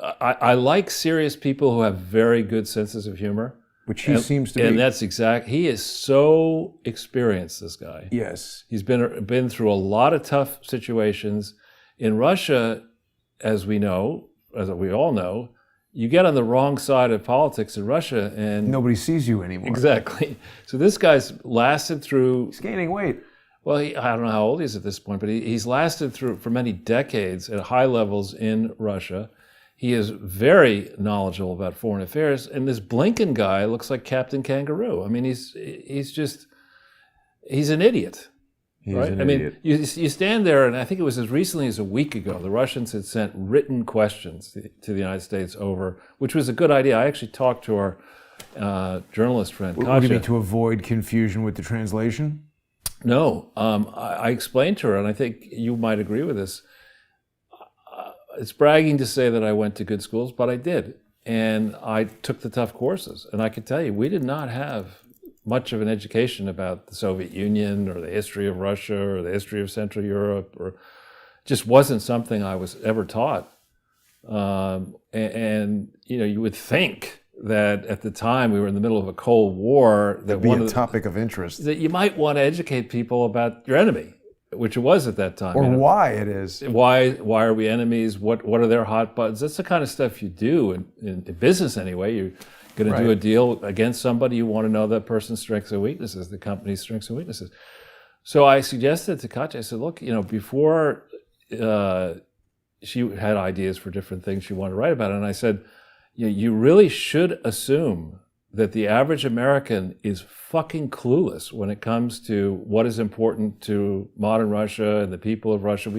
I like serious people who have very good senses of humor. Which he seems to be. And that's he is so experienced, this guy. Yes. He's been through a lot of tough situations. In Russia, as we all know, you get on the wrong side of politics in Russia and nobody sees you anymore. Exactly. So this guy's lasted through. He's gaining weight. Well, I don't know how old he is at this point, but he's lasted through for many decades at high levels in Russia. He is very knowledgeable about foreign affairs, and this Blinken guy looks like Captain Kangaroo. I mean, he's an idiot. Right? I mean, you stand there, and I think it was as recently as a week ago, the Russians had sent written questions to the United States which was a good idea. I actually talked to our journalist friend, Katya. What do you mean, to avoid confusion with the translation? No, I explained to her, and I think you might agree with this. It's bragging to say that I went to good schools, but I did. And I took the tough courses. And I can tell you, we did not have much of an education about the Soviet Union or the history of Russia or the history of Central Europe, or just wasn't something I was ever taught. And you would think that at the time we were in the middle of a Cold War, that would be a topic of interest. That you might want to educate people about your enemy, which it was at that time. Or why it is. Why are we enemies? What are their hot buttons? That's the kind of stuff you do in business anyway. You're going to do a deal against somebody. You want to know that person's strengths and weaknesses, the company's strengths and weaknesses. So I suggested to Katya, I said, look, before she had ideas for different things she wanted to write about, and I said, you really should assume that the average American is fucking clueless when it comes to what is important to modern Russia and the people of Russia.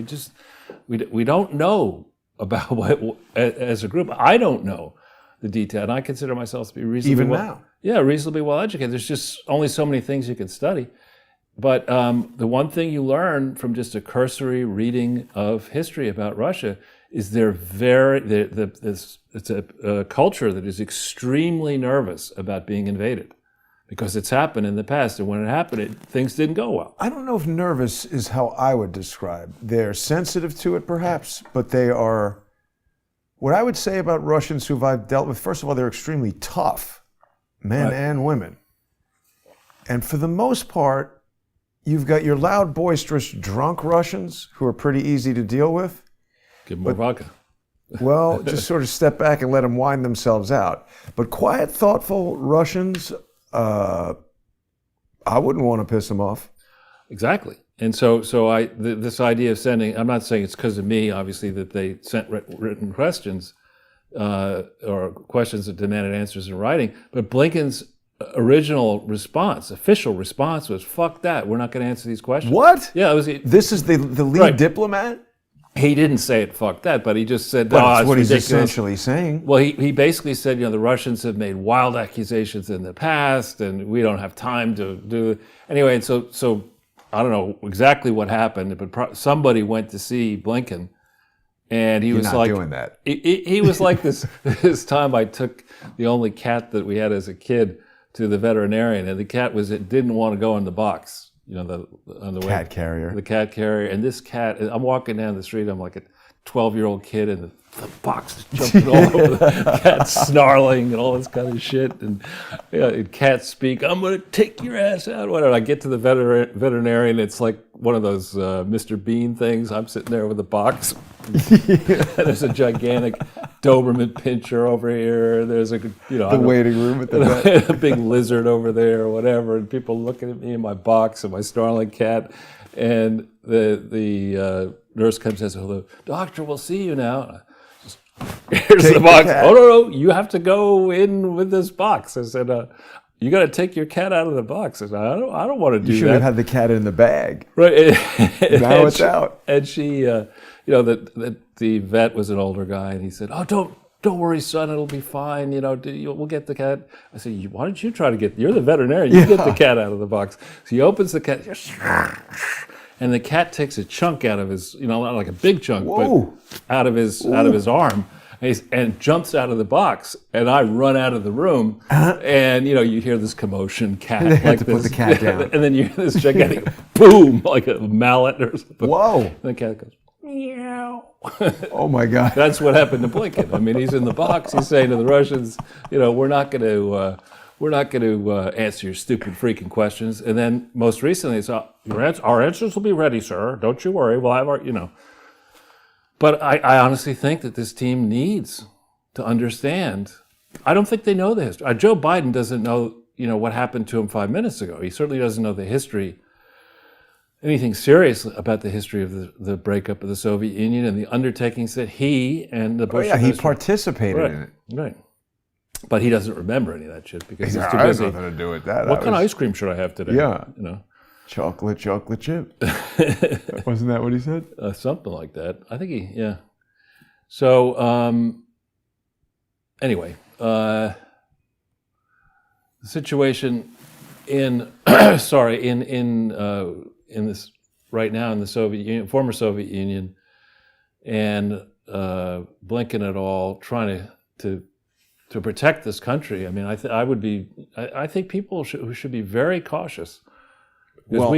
We don't know about what, as a group, I don't know the detail, and I consider myself to be reasonably well educated. There's just only so many things you can study. But the one thing you learn from just a cursory reading of history about Russia is it's a culture that is extremely nervous about being invaded, because it's happened in the past, and when it happened, things didn't go well. I don't know if nervous is how I would describe. They're sensitive to it, perhaps, but they are. What I would say about Russians who I've dealt with, first of all, they're extremely tough, men and women. And for the most part, you've got your loud, boisterous, drunk Russians who are pretty easy to deal with. Give them more vodka. Well, just sort of step back and let them wind themselves out. But quiet, thoughtful Russians, I wouldn't want to piss them off. Exactly. And so this idea of sending, I'm not saying it's because of me, obviously, that they sent written questions or questions that demanded answers in writing, but Blinken's original response, official response, was, fuck that, we're not going to answer these questions. What? Yeah. This is the lead diplomat? He didn't say it, fuck that, but he just said, that's what he's ridiculous. Essentially saying. Well, he basically said, the Russians have made wild accusations in the past, and we don't have time to do it. Anyway, and so I don't know exactly what happened, but somebody went to see Blinken, and he was not like doing that. He was like this time I took the only cat that we had as a kid to the veterinarian, and the cat didn't want to go in the box. On the cat carrier. The cat carrier. And this cat, I'm walking down the street, I'm like a 12-year-old kid in the the box is jumping all over the cat, snarling and all this kind of shit. And cats speak, I'm going to take your ass out. Whatever. I get to the veterinarian. It's like one of those Mr. Bean things. I'm sitting there with a box. There's a gigantic Doberman pinscher over here. There's the waiting room at the vet. A big lizard over there or whatever. And people looking at me in my box and my snarling cat. And the nurse comes and says, "Hello, doctor, we'll see you now." Here's the box. Oh, no, you have to go in with this box. I said, you got to take your cat out of the box. I said, I don't want to do that. You should have had the cat in the bag. Right. Now it's out. And she, the vet was an older guy, and he said, "Oh, don't worry, son, it'll be fine. We'll get the cat." I said, "Why don't you try to you're the veterinarian, you get the cat out of the box." So he opens the cat, and the cat takes a chunk out of his, not like a big chunk, Whoa. but out of his arm, and jumps out of the box. And I run out of the room, and you hear this commotion, cat They had like to this, put the cat down. and then you hear this gigantic boom, like a mallet or something. Whoa! And the cat goes, meow. Oh my God! That's what happened to Blinken. I mean, he's in the box. He's saying to the Russians, we're not going to answer your stupid freaking questions. And then most recently, it's our answers will be ready, sir. Don't you worry. We'll have our, But I honestly think that this team needs to understand. I don't think they know the history. Joe Biden doesn't know, what happened to him 5 minutes ago. He certainly doesn't know the history, anything serious about the history of the breakup of the Soviet Union and the undertakings that he and the Bush he participated in it. Right. But he doesn't remember any of that shit because he's too I busy. had nothing to do with that. What kind of ice cream should I have today? Yeah. Chocolate chip. Wasn't that what he said? Something like that. I think yeah. So, anyway, the situation in this right now in the Soviet Union, former Soviet Union, and Blinken et al. Trying to protect this country. I mean, I think people should be very cautious because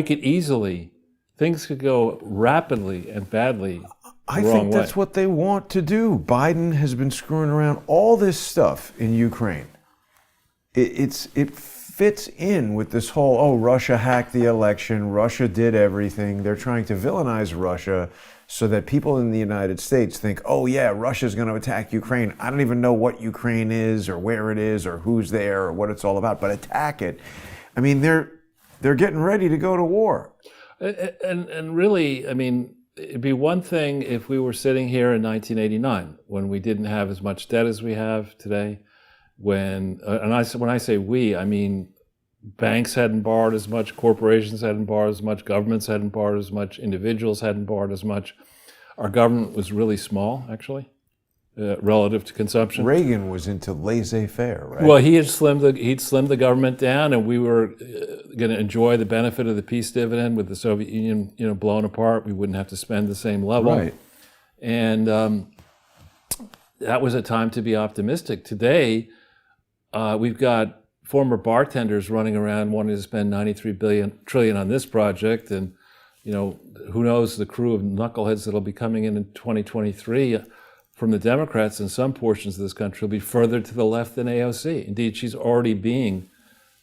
things could go rapidly and badly. I think that's what they want to do. Biden has been screwing around all this stuff in Ukraine. It fits in with this whole, Russia hacked the election, Russia did everything. They're trying to villainize Russia so that people in the United States think, Russia's going to attack Ukraine. I don't even know what Ukraine is or where it is or who's there or what it's all about, but attack it. I mean, they're getting ready to go to war. And really, I mean, it'd be one thing if we were sitting here in 1989 when we didn't have as much debt as we have today. When I say we, I mean banks hadn't borrowed as much, corporations hadn't borrowed as much, governments hadn't borrowed as much, individuals hadn't borrowed as much. Our government was really small, actually, relative to consumption. Reagan was into laissez-faire, right? Well, he'd slimmed the government down, and we were going to enjoy the benefit of the peace dividend with the Soviet Union, blown apart. We wouldn't have to spend the same level, right? And that was a time to be optimistic. Today, we've got former bartenders running around wanting to spend $93 trillion on this project, and who knows the crew of knuckleheads that'll be coming in 2023 from the Democrats in some portions of this country will be further to the left than AOC. Indeed, she's already being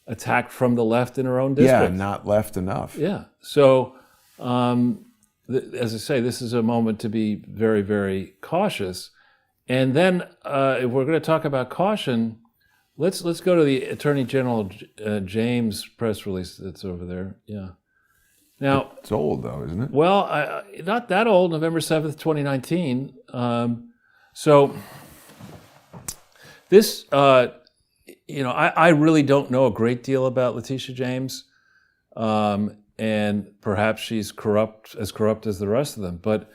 attacked from the left in her own district. Yeah, not left enough. Yeah. So, as I say, this is a moment to be very, very cautious. And then, if we're going to talk about caution, let's go to the Attorney General James press release that's over there. Yeah. Now it's old though, isn't it? Well, not that old. November 7th, 2019. So this, I really don't know a great deal about Letitia James, and perhaps she's as corrupt as the rest of them. But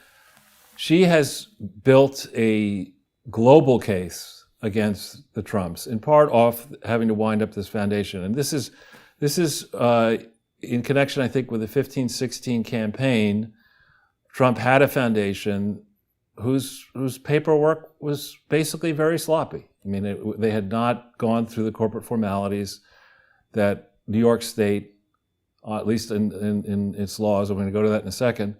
she has built a global case against the Trumps, in part off having to wind up this foundation. And this is in connection, I think, with the 15-16 campaign. Trump had a foundation whose paperwork was basically very sloppy. I mean, they had not gone through the corporate formalities that New York State, at least in its laws, I'm going to go to that in a second,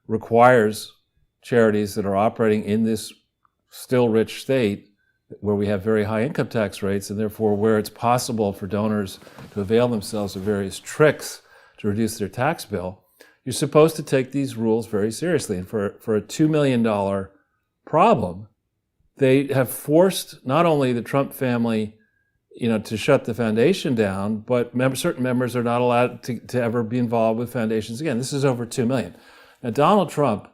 requires charities that are operating in this still rich state where we have very high income tax rates, and therefore where it's possible for donors to avail themselves of various tricks to reduce their tax bill, you're supposed to take these rules very seriously. And for a $2 million problem, they have forced not only the Trump family, to shut the foundation down, but certain members are not allowed to ever be involved with foundations again. This is over $2 million. Now, Donald Trump,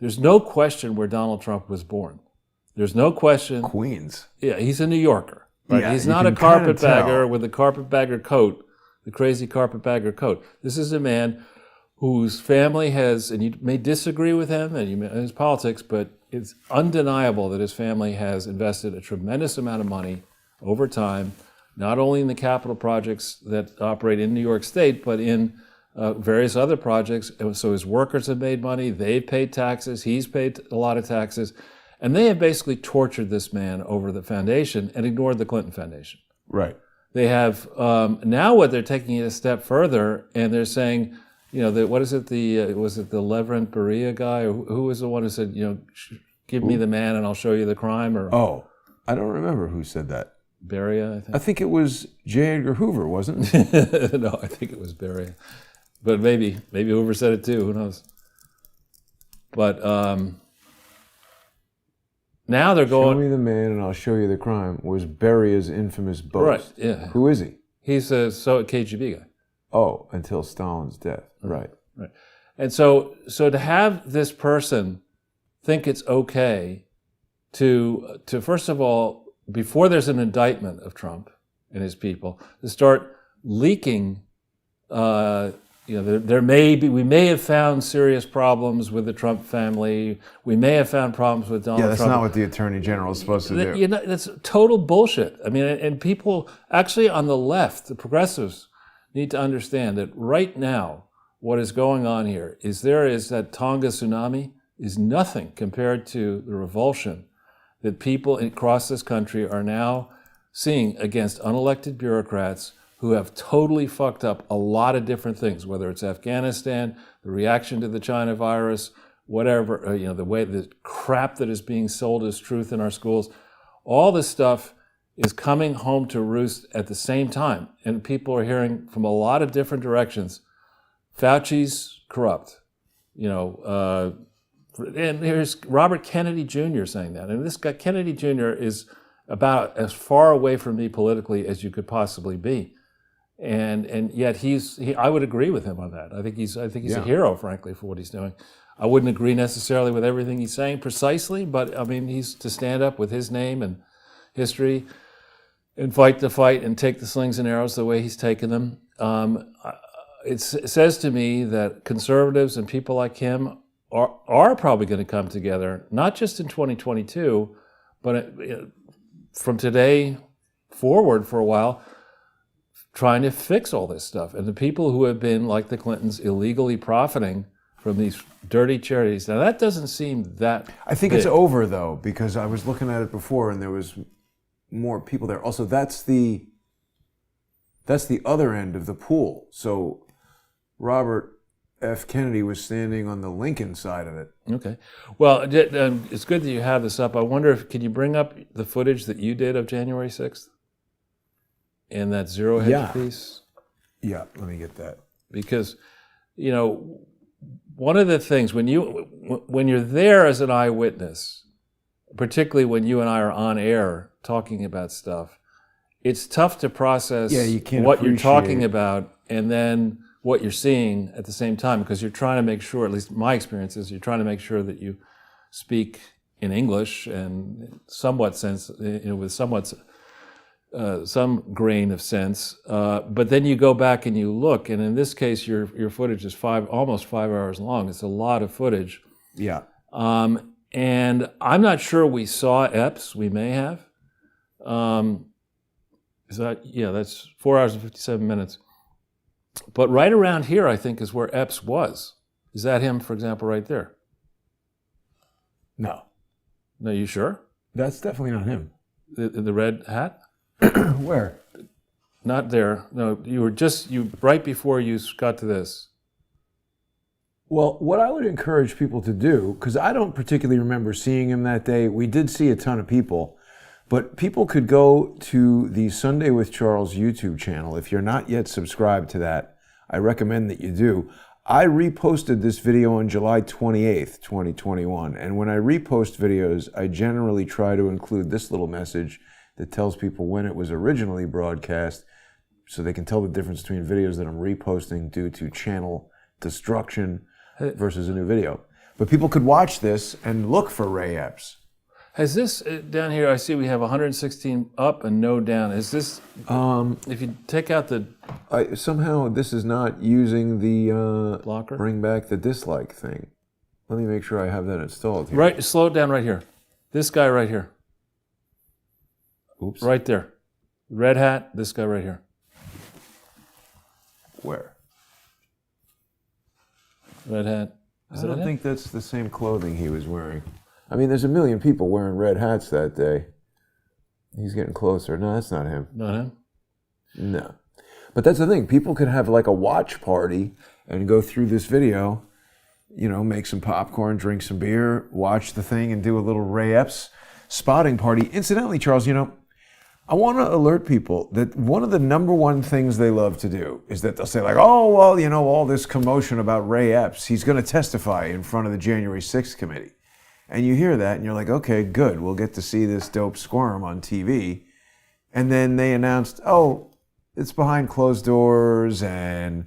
there's no question where Donald Trump was born. There's no question. Queens. Yeah, he's a New Yorker. Right? Yeah, he's not a carpetbagger with a carpetbagger coat, the crazy carpetbagger coat. This is a man whose family has, and you may disagree with him and his politics, but it's undeniable that his family has invested a tremendous amount of money over time, not only in the capital projects that operate in New York State, but in various other projects. So his workers have made money, they've paid taxes, he's paid a lot of taxes, and they have basically tortured this man over the foundation and ignored the Clinton Foundation. Right. They have, now what they're taking it a step further, and they're saying, what is it, was it the Lavrent Beria guy, or who was the one who said, give me the man and I'll show you the crime? Or I don't remember who said that. Beria, I think. I think it was J. Edgar Hoover, wasn't it? No, I think it was Beria. But maybe Hoover said it too, who knows? But now they're going... Show me the man and I'll show you the crime was Beria's infamous boast. Right, yeah. Who is he? He's a KGB guy. Oh, until Stalin's death. Right. And so to have this person think it's okay to first of all, before there's an indictment of Trump and his people, to start leaking, we may have found serious problems with the Trump family. We may have found problems with Donald Trump. Yeah, that's not what the Attorney General is supposed to do. That's total bullshit. I mean, and people actually on the left, the progressives, need to understand that right now, what is going on here is that Tonga tsunami is nothing compared to the revulsion that people across this country are now seeing against unelected bureaucrats who have totally fucked up a lot of different things, whether it's Afghanistan, the reaction to the China virus, whatever, the crap that is being sold as truth in our schools. All this stuff is coming home to roost at the same time. And people are hearing from a lot of different directions, Fauci's corrupt, and here's Robert Kennedy Jr. saying that. And this guy, Kennedy Jr., is about as far away from me politically as you could possibly be. And yet I would agree with him on that. I think he's a hero, frankly, for what he's doing. I wouldn't agree necessarily with everything he's saying precisely, but I mean, he's to stand up with his name and history and fight the fight and take the slings and arrows the way he's taken them. It says to me that conservatives and people like him are probably going to come together, not just in 2022, but from today forward for a while, trying to fix all this stuff. And the people who have been, like the Clintons, illegally profiting from these dirty charities. Now, that doesn't seem that I think big. It's over, though, because I was looking at it before and there was more people there. Also, that's the other end of the pool. So Robert F. Kennedy was standing on the Lincoln side of it. Okay. Well, it's good that you have this up. I wonder can you bring up the footage that you did of January 6th? In that Zero Hedge piece? Yeah, let me get that. Because, one of the things, when you're there as an eyewitness, particularly when you and I are on air talking about stuff, it's tough to process what you're talking about and then what you're seeing at the same time, because you're trying to make sure, at least my experience is, you're trying to make sure that you speak in English and somewhat sense, with somewhat some grain of sense, but then you go back and you look, and in this case, your footage is almost 5 hours long. It's a lot of footage. Yeah. And I'm not sure we saw Epps. We may have. That's 4 hours and 57 minutes. But right around here, I think, is where Epps was. Is that him, for example, right there? No. No, you sure? That's definitely not him. The red hat? Where? Not there. No, you right before you got to this. Well, what I would encourage people to do, because I don't particularly remember seeing him that day. We did see a ton of people, but people could go to the Sunday with Charles YouTube channel. If you're not yet subscribed to that, I recommend that you do. I reposted this video on July 28th, 2021. And when I repost videos, I generally try to include this little message that tells people when it was originally broadcast so they can tell the difference between videos that I'm reposting due to channel destruction versus a new video. But people could watch this and look for Ray Epps. Has this, down here, I see we have 116 up and no down. Is this, if you take out the... somehow this is not using the blocker? Bring back the dislike thing. Let me make sure I have that installed here. Right, slow it down right here. This guy right here. Oops. Right there. Red hat, this guy right here. Where? Red hat. I don't think that's the same clothing he was wearing. I mean, there's a million people wearing red hats that day. He's getting closer. No, that's not him. Not him? No. But that's the thing. People could have like a watch party and go through this video, you know, make some popcorn, drink some beer, watch the thing, and do a little Ray Epps spotting party. Incidentally, Charles, you know, I want to alert people that one of the number one things they love to do is that they'll say like, oh, well, you know, all this commotion about Ray Epps, he's going to testify in front of the January 6th committee. And you hear that and you're like, okay, good. We'll get to see this dope squirm on TV. And then they announced, oh, it's behind closed doors and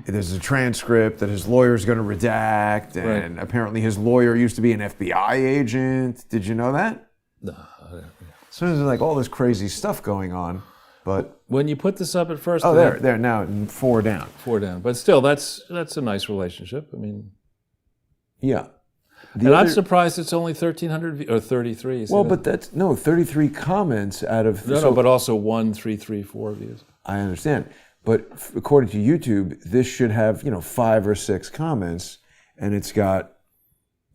there's a transcript that his lawyer's going to redact. And apparently his lawyer used to be an FBI agent. Did you know that? No. So there's like all this crazy stuff going on. But when you put this up at first... Oh, there, now, 4 down. 4 down. But still, that's a nice relationship. I mean... Yeah. And I'm surprised it's only 1,300 or 33. Well, but that's, no, 33 comments out of... No, but also 1,334 views. I understand. But according to YouTube, this should have, you know, 5 or 6 comments, and it's got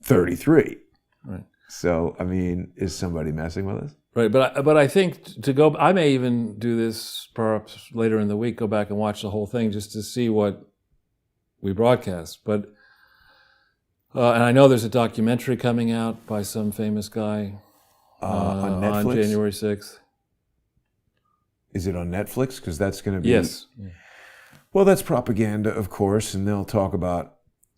33. Right. So, I mean, is somebody messing with us? Right, but I think to go... I may even do this perhaps later in the week, go back and watch the whole thing just to see what we broadcast. But... and I know there's a documentary coming out by some famous guy on Netflix? On January 6th. Is it on Netflix? Because that's going to be... Yes. Yeah. Well, that's propaganda, of course, and they'll talk about,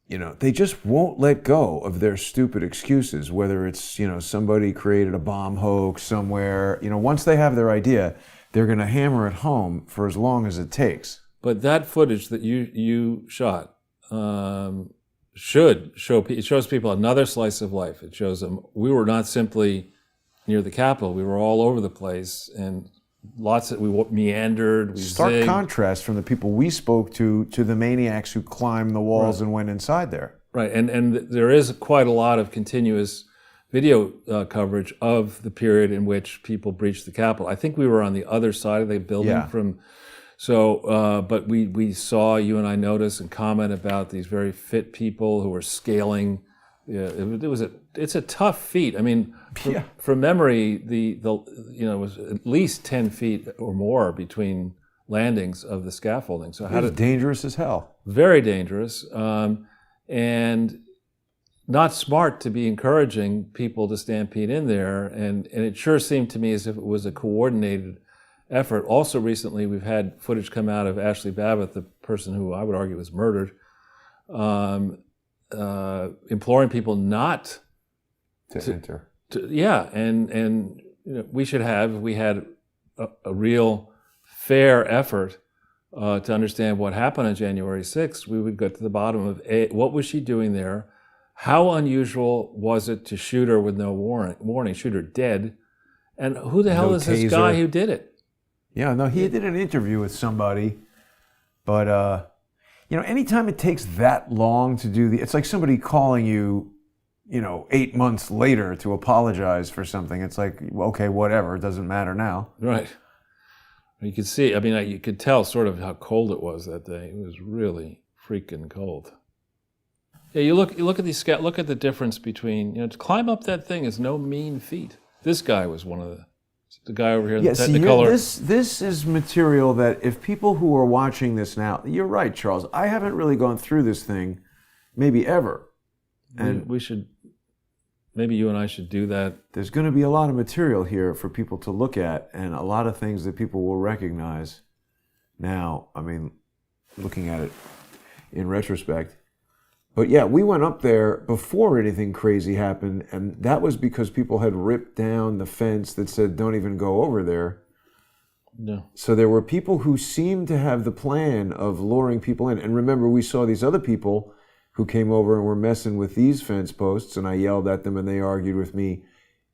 you know, they just won't let go of their stupid excuses, whether it's, you know, somebody created a bomb hoax somewhere. You know, once they have their idea, they're going to hammer it home for as long as it takes. But that footage that you shot... should show, it shows people another slice of life. It shows them we were not simply near the Capitol. We were all over the place, and we meandered, we Stark zigged. contrast from the people we spoke to the maniacs who climbed the walls and went inside there. Right, and there is quite a lot of continuous video coverage of the period in which people breached the Capitol. I think we were on the other side of the building from... So, but we saw, you and I noticed and comment about these very fit people who were scaling. It's a tough feat. I mean, from memory, the it was at least 10 feet or more between landings of the scaffolding. So it was dangerous as hell. Very dangerous, and not smart to be encouraging people to stampede in there. And it sure seemed to me as if it was a coordinated effort. Also recently, we've had footage come out of Ashley Babbitt, the person who I would argue was murdered, imploring people not to enter. And you know, we had a real fair effort to understand what happened on January 6th, we would get to the bottom of what was she doing there? How unusual was it to shoot her with no warning, shoot her dead? And who the hell is this guy who did it? Yeah, no, he did an interview with somebody, but you know, anytime it takes that long to do it's like somebody calling you, you know, 8 months later to apologize for something. It's like, okay, whatever, it doesn't matter now. Right. You could see, I mean, you could tell sort of how cold it was that day. It was really freaking cold. Yeah, you look at these look at the difference between, you know, to climb up that thing is no mean feat. This guy was one of the guy over here, the Technicolor. This is material that if people who are watching this now, you're right, Charles. I haven't really gone through this thing, maybe ever. And we should, maybe you and I should do that. There's going to be a lot of material here for people to look at, and a lot of things that people will recognize now. I mean, looking at it in retrospect. But yeah, we went up there before anything crazy happened, and that was because people had ripped down the fence that said, don't even go over there. No. So there were people who seemed to have the plan of luring people in. And remember, we saw these other people who came over and were messing with these fence posts, and I yelled at them and they argued with me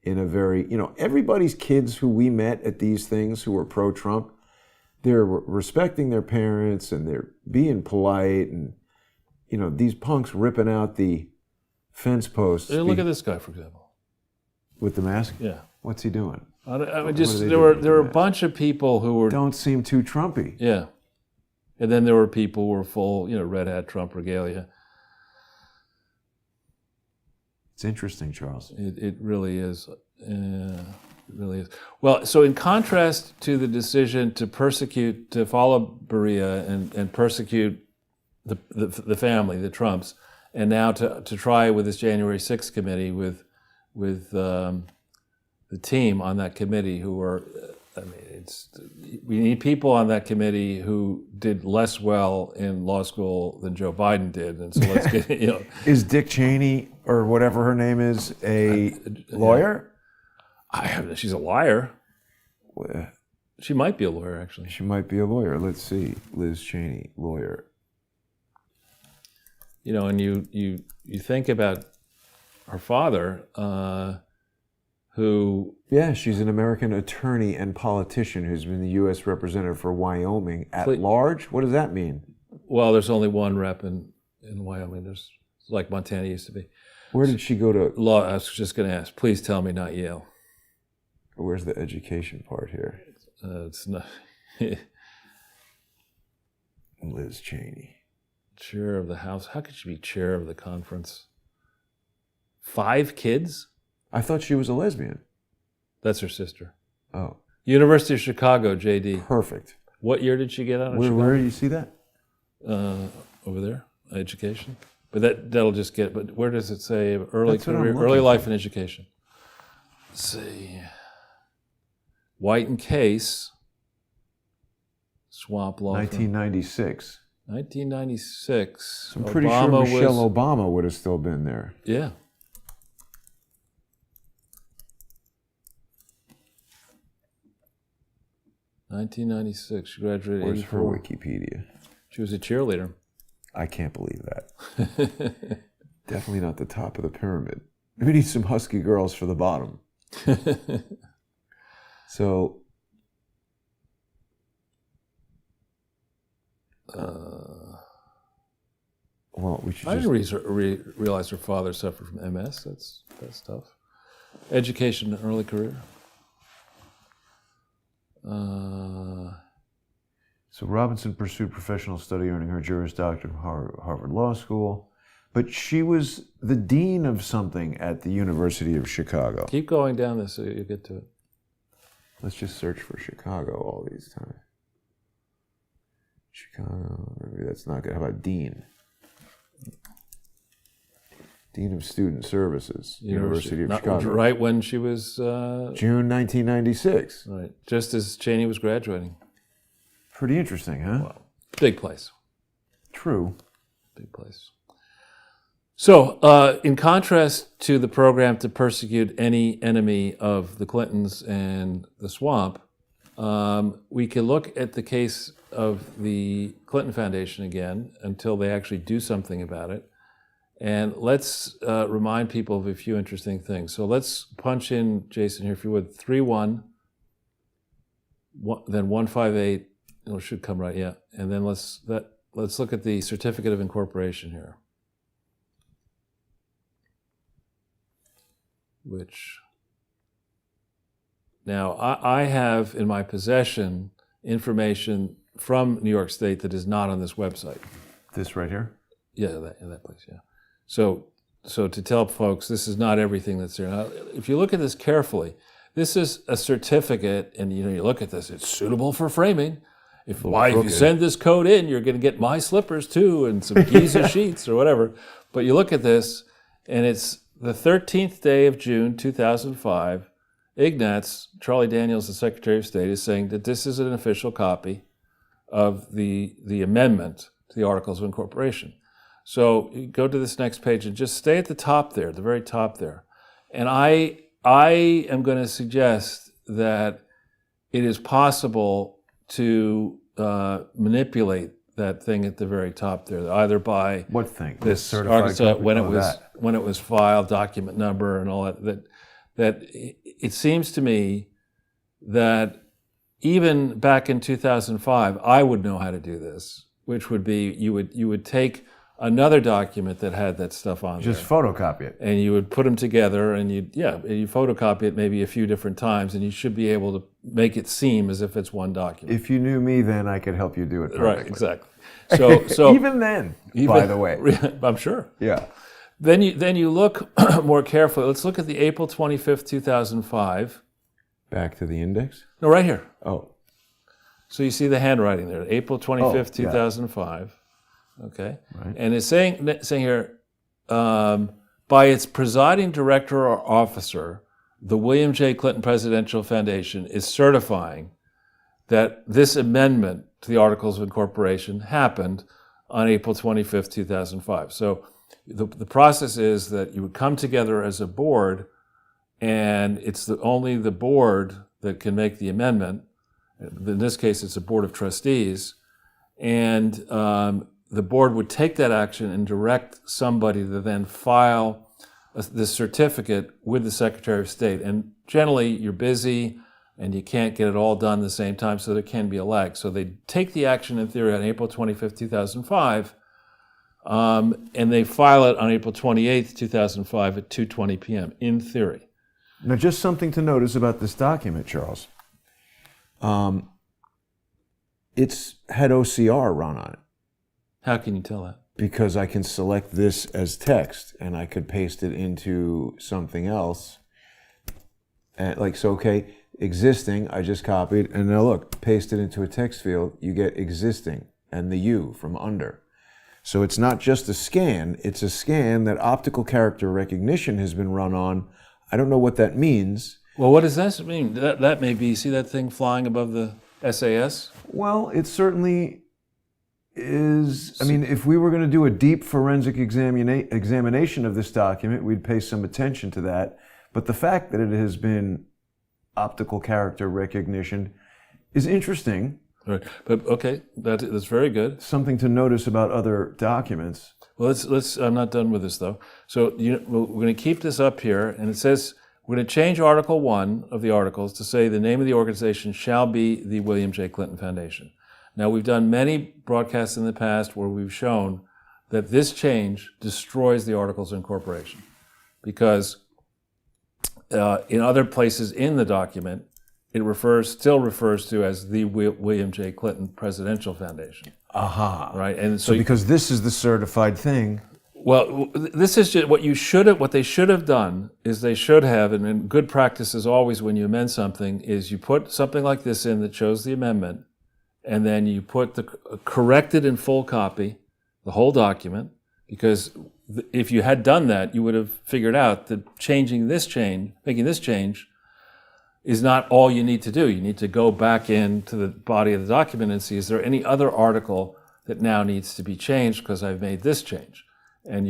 in a very, everybody's kids who we met at these things who were pro-Trump, they're respecting their parents and they're being polite, and these punks ripping out the fence posts. Look at this guy, for example. With the mask? Yeah. What's he doing? There were a bunch of people who were... Don't seem too Trumpy. Yeah. And then there were people who were full, red hat Trump regalia. It's interesting, Charles. It really is. It really is. Well, so in contrast to the decision to follow Berea and persecute the family, the Trumps, and now to try with this January 6th committee with the team on that committee who are, we need people on that committee who did less well in law school than Joe Biden did, and so let's get Is Dick Cheney or whatever her name is a lawyer? She's a liar. Well, she might be a lawyer, actually. She might be a lawyer. Let's see, Liz Cheney, lawyer. And you think about her father, who... Yeah, she's an American attorney and politician who's been the U.S. representative for Wyoming at large. What does that mean? Well, there's only one rep in Wyoming. There's, like Montana used to be. Where did she go to? Law. I was just going to ask. Please tell me not Yale. Where's the education part here? It's not... Liz Cheney. Chair of the House. How could she be chair of the conference? 5 kids? I thought she was a lesbian. That's her sister. Oh. University of Chicago, JD. Perfect. What year did she get out of Chicago? Where do you see that? Over there, education. But that'll just get. But where does it say early career, early life and education? Let's see. White and Case. Swamp Law. 1996. 1996. I'm pretty sure Michelle Obama would have still been there. Yeah. '96. She graduated. Where's 84. her Wikipedia? She was a cheerleader. I can't believe that. Definitely not the top of the pyramid. We need some husky girls for the bottom. So. Well, we should. I didn't realize her father suffered from MS. That's tough. Education and early career. So Robinson pursued professional study, earning her Juris Doctorate from Harvard Law School. But she was the dean of something at the University of Chicago. Keep going down this so you get to it. Let's just search for Chicago all these times. Chicago, maybe that's not good. How about dean? Dean of Student Services, University of Chicago. Right when she was... June 1996. Right, just as Cheney was graduating. Pretty interesting, huh? Wow. Big place. True. Big place. So, in contrast to the program to persecute any enemy of the Clintons and the swamp, we can look at the case of the Clinton Foundation again until they actually do something about it. And let's remind people of a few interesting things. So let's punch in, Jason, here, if you would, 31, then 158. It should come right, yeah. And then let's look at the certificate of incorporation here, which now I have in my possession information from New York State that is not on this website. This right here? Yeah, in that place, yeah. So to tell folks, this is not everything that's there. Now, if you look at this carefully, this is a certificate, and you look at this, it's suitable for framing. If you send this code in, you're going to get my slippers too, and some Giza sheets or whatever. But you look at this, and it's the 13th day of June, 2005. Ignatz, Charlie Daniels, the Secretary of State, is saying that this is an official copy of the amendment to the Articles of Incorporation. So you go to this next page and just stay at the top there, the very top there. And I am going to suggest that it is possible to manipulate that thing at the very top there, either by What thing? this certified Arkansas, copy? when it was filed, document number, and all that. That it seems to me that even back in 2005, I would know how to do this, which would be you would take another document that had that stuff on Just there, photocopy it. and you would put them together, and you photocopy it maybe a few different times, and you should be able to make it seem as if it's one document. If you knew me then, I could help you do it perfectly. Right, exactly. So even then, by the way. I'm sure. Yeah. Then you look more carefully. Let's look at the April 25th, 2005. Back to the index? No, right here. Oh. So you see the handwriting there, April 25th, yeah. 2005. Okay. Right. And it's saying here, by its presiding director or officer, the William J. Clinton Presidential Foundation is certifying that this amendment to the Articles of Incorporation happened on April 25th, 2005. So the process is that you would come together as a board, and it's only the board that can make the amendment. In this case, it's a board of trustees, and the board would take that action and direct somebody to then file the certificate with the Secretary of State. And generally, you're busy and you can't get it all done at the same time, so there can be a lag. So they take the action in theory on April 25th, 2005, and they file it on April 28th, 2005 at 2:20 p.m., in theory. Now, just something to notice about this document, Charles. It's had OCR run on it. How can you tell that? Because I can select this as text and I could paste it into something else. And okay, existing, I just copied, and now look, paste it into a text field, you get existing and the U from under. So it's not just a scan, it's a scan that optical character recognition has been run on. I don't know what that means. Well, what does that mean? That may be, see that thing flying above the SAS? Well, it certainly is. I mean, if we were going to do a deep forensic examination of this document, we'd pay some attention to that. But the fact that it has been optical character recognition is interesting. Right. But okay, that's very good. Something to notice about other documents. Well, let's. I'm not done with this though. So we're going to keep this up here, and it says we're going to change Article 1 of the Articles to say the name of the organization shall be the William J. Clinton Foundation. Now, we've done many broadcasts in the past where we've shown that this change destroys the Articles of Incorporation, because in other places in the document, it still refers to as the William J. Clinton Presidential Foundation. Aha. Right, and So because this is the certified thing. Well, this is just what they should have done is they should have, and good practice is always when you amend something, is you put something like this in that shows the amendment, and then you put the corrected in full copy, the whole document, because if you had done that, you would have figured out that making this change, is not all you need to do. You need to go back into the body of the document and see, is there any other article that now needs to be changed because I've made this change? And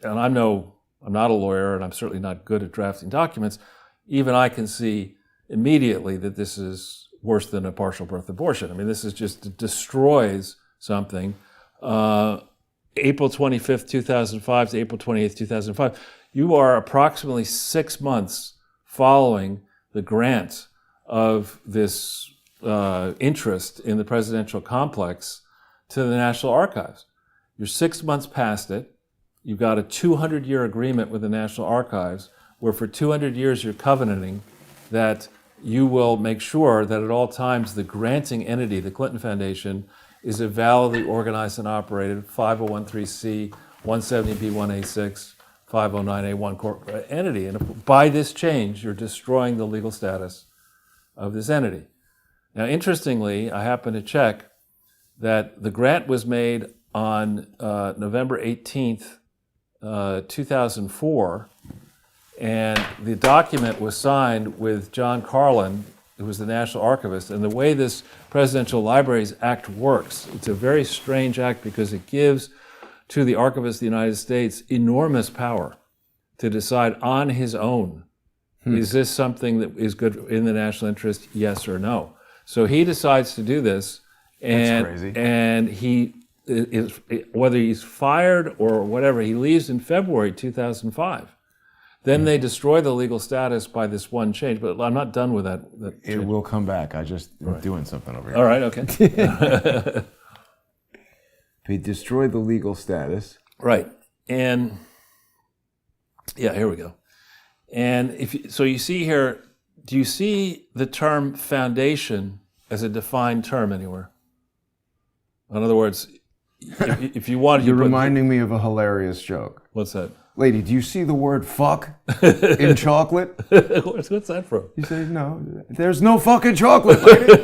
I'm not a lawyer, and I'm certainly not good at drafting documents. Even I can see immediately that this is worse than a partial birth abortion. I mean, this is it destroys something. April 25th, 2005 to April 28th, 2005, you are approximately 6 months following the grant of this interest in the presidential complex to the National Archives. You're 6 months past it. You've got a 200-year agreement with the National Archives where for 200 years you're covenanting that you will make sure that at all times the granting entity, the Clinton Foundation, is a validly organized and operated 501(c), 170B1A6, 509A1 entity. And by this change, you're destroying the legal status of this entity. Now, interestingly, I happen to check that the grant was made on November 18th, 2004, and the document was signed with John Carlin, who was the National Archivist. And the way this Presidential Libraries Act works, it's a very strange act because it gives to the Archivist of the United States enormous power to decide on his own, is this something that is good in the national interest, yes or no? So he decides to do this, and That's crazy. and he is, whether he's fired or whatever, he leaves in February 2005. Then they destroy the legal status by this one change, but I'm not done with that It change. will come back. I just am doing something over here. All right, okay. They destroyed the legal status. Right, and yeah, here we go. And so you see here, do you see the term foundation as a defined term anywhere? In other words, if you want, You're reminding me of a hilarious joke. What's that? Lady, do you see the word fuck in chocolate? What's that from? You say, no, there's no fucking chocolate, lady.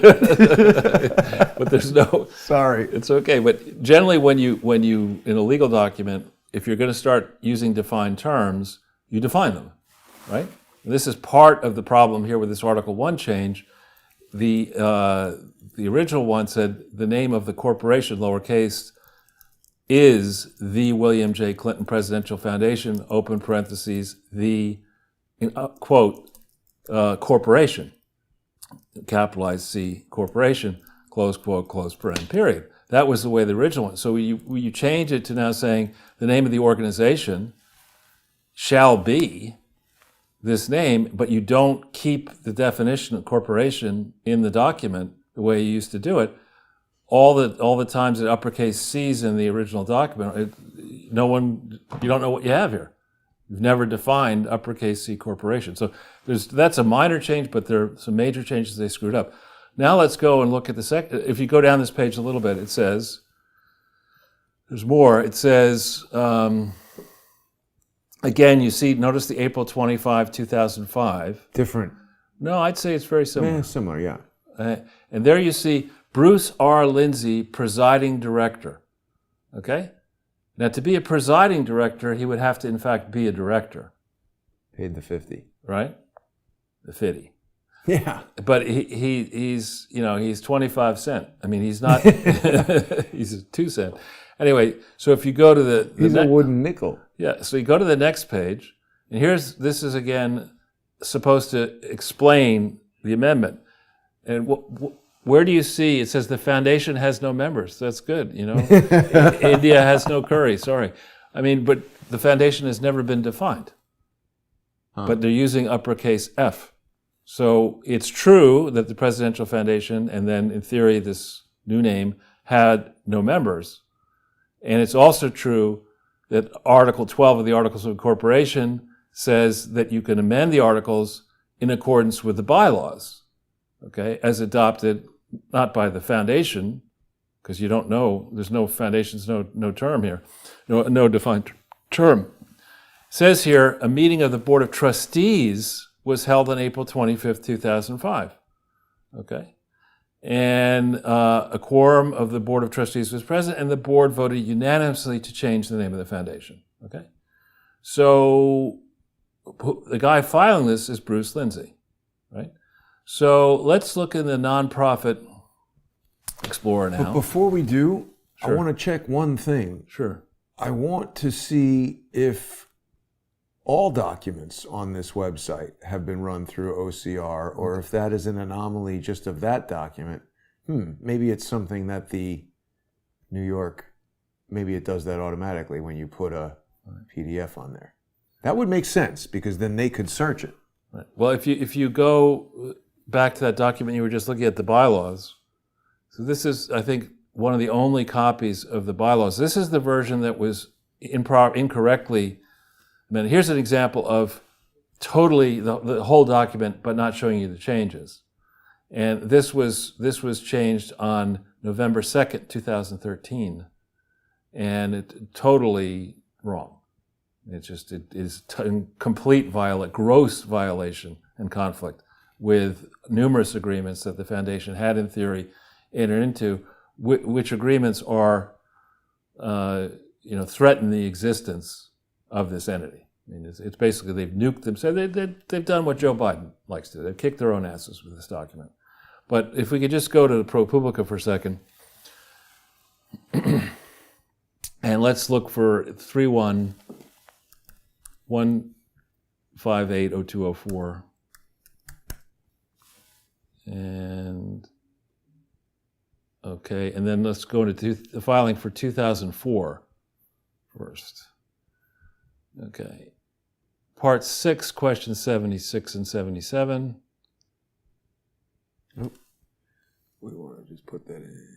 But there's no. Sorry. It's okay. But generally, when you in a legal document, if you're going to start using defined terms, you define them, right? And this is part of the problem here with this Article 1 change. The original one said the name of the corporation, lowercase, is the William J. Clinton Presidential Foundation, open parentheses, the, quote, corporation, capitalized C, corporation, close quote, close paren, period. That was the way the original one. So you change it to now saying the name of the organization shall be this name, but you don't keep the definition of corporation in the document the way you used to do it. All the times that uppercase C's in the original document, you don't know what you have here. You've never defined uppercase C corporation. So that's a minor change, but there are some major changes they screwed up. Now let's go and look at the second. If you go down this page a little bit, it says, there's more. It says, again, you see, notice the April 25, 2005. Different. No, I'd say it's very similar. Similar, yeah. And there you see Bruce R. Lindsay, presiding director. Okay? Now, to be a presiding director, he would have to, in fact, be a director. Paid the 50. Right? The 50. Yeah. But he's 25 cents. I mean, he's not, he's a 2 cent. Anyway, so if you go to he's a wooden nickel. Yeah, so you go to the next page, and this is again supposed to explain the amendment. And where do you see, it says the foundation has no members. That's good, India has no curry, sorry. I mean, but the foundation has never been defined. But they're using uppercase F. So it's true that the Presidential Foundation, and then in theory this new name, had no members. And it's also true that Article 12 of the Articles of Incorporation says that you can amend the articles in accordance with the bylaws, okay, as adopted not by the foundation, because you don't know, there's no foundations, no term here, no defined term. It says here, a meeting of the Board of Trustees was held on April 25th, 2005, okay? And a quorum of the Board of Trustees was present, and the board voted unanimously to change the name of the foundation, okay? So the guy filing this is Bruce Lindsay, right? So let's look in the nonprofit Explorer now. But before we do, Sure. I want to check one thing. Sure. I want to see if all documents on this website have been run through OCR, or if that is an anomaly just of that document. Maybe it's something that the New York, maybe it does that automatically when you put a PDF on there. That would make sense, because then they could search it. Right. Well, if you go back to that document you were just looking at, the bylaws. So this is, I think, one of the only copies of the bylaws. This is the version that was incorrectly. I mean, here's an example of totally the whole document, but not showing you the changes. And this was changed on November 2nd, 2013, and it totally wrong. It is in complete gross violation and conflict with numerous agreements that the foundation had, in theory, entered into, which agreements are, threaten the existence of this entity. I mean, it's basically they've nuked them. So they've done what Joe Biden likes to do. They've kicked their own asses with this document. But if we could just go to the ProPublica for a second, and let's look for 311580204. And okay, and then let's go into the filing for 2004 first. Okay. Part 6, questions 76 and 77. Nope. We want to just put that in.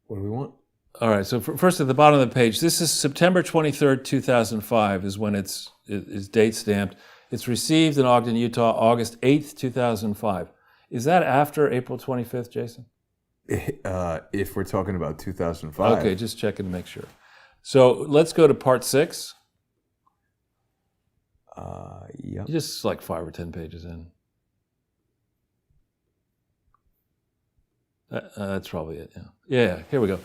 What do we want? All right, so first at the bottom of the page, this is September 23rd, 2005 is when it's date stamped. It's received in Ogden, Utah, August 8th, 2005. Is that after April 25th, Jason? If we're talking about 2005. Okay, just checking to make sure. So let's go to part 6. Yep. Just like 5 or 10 pages in. That's probably it, yeah. Yeah, here we go.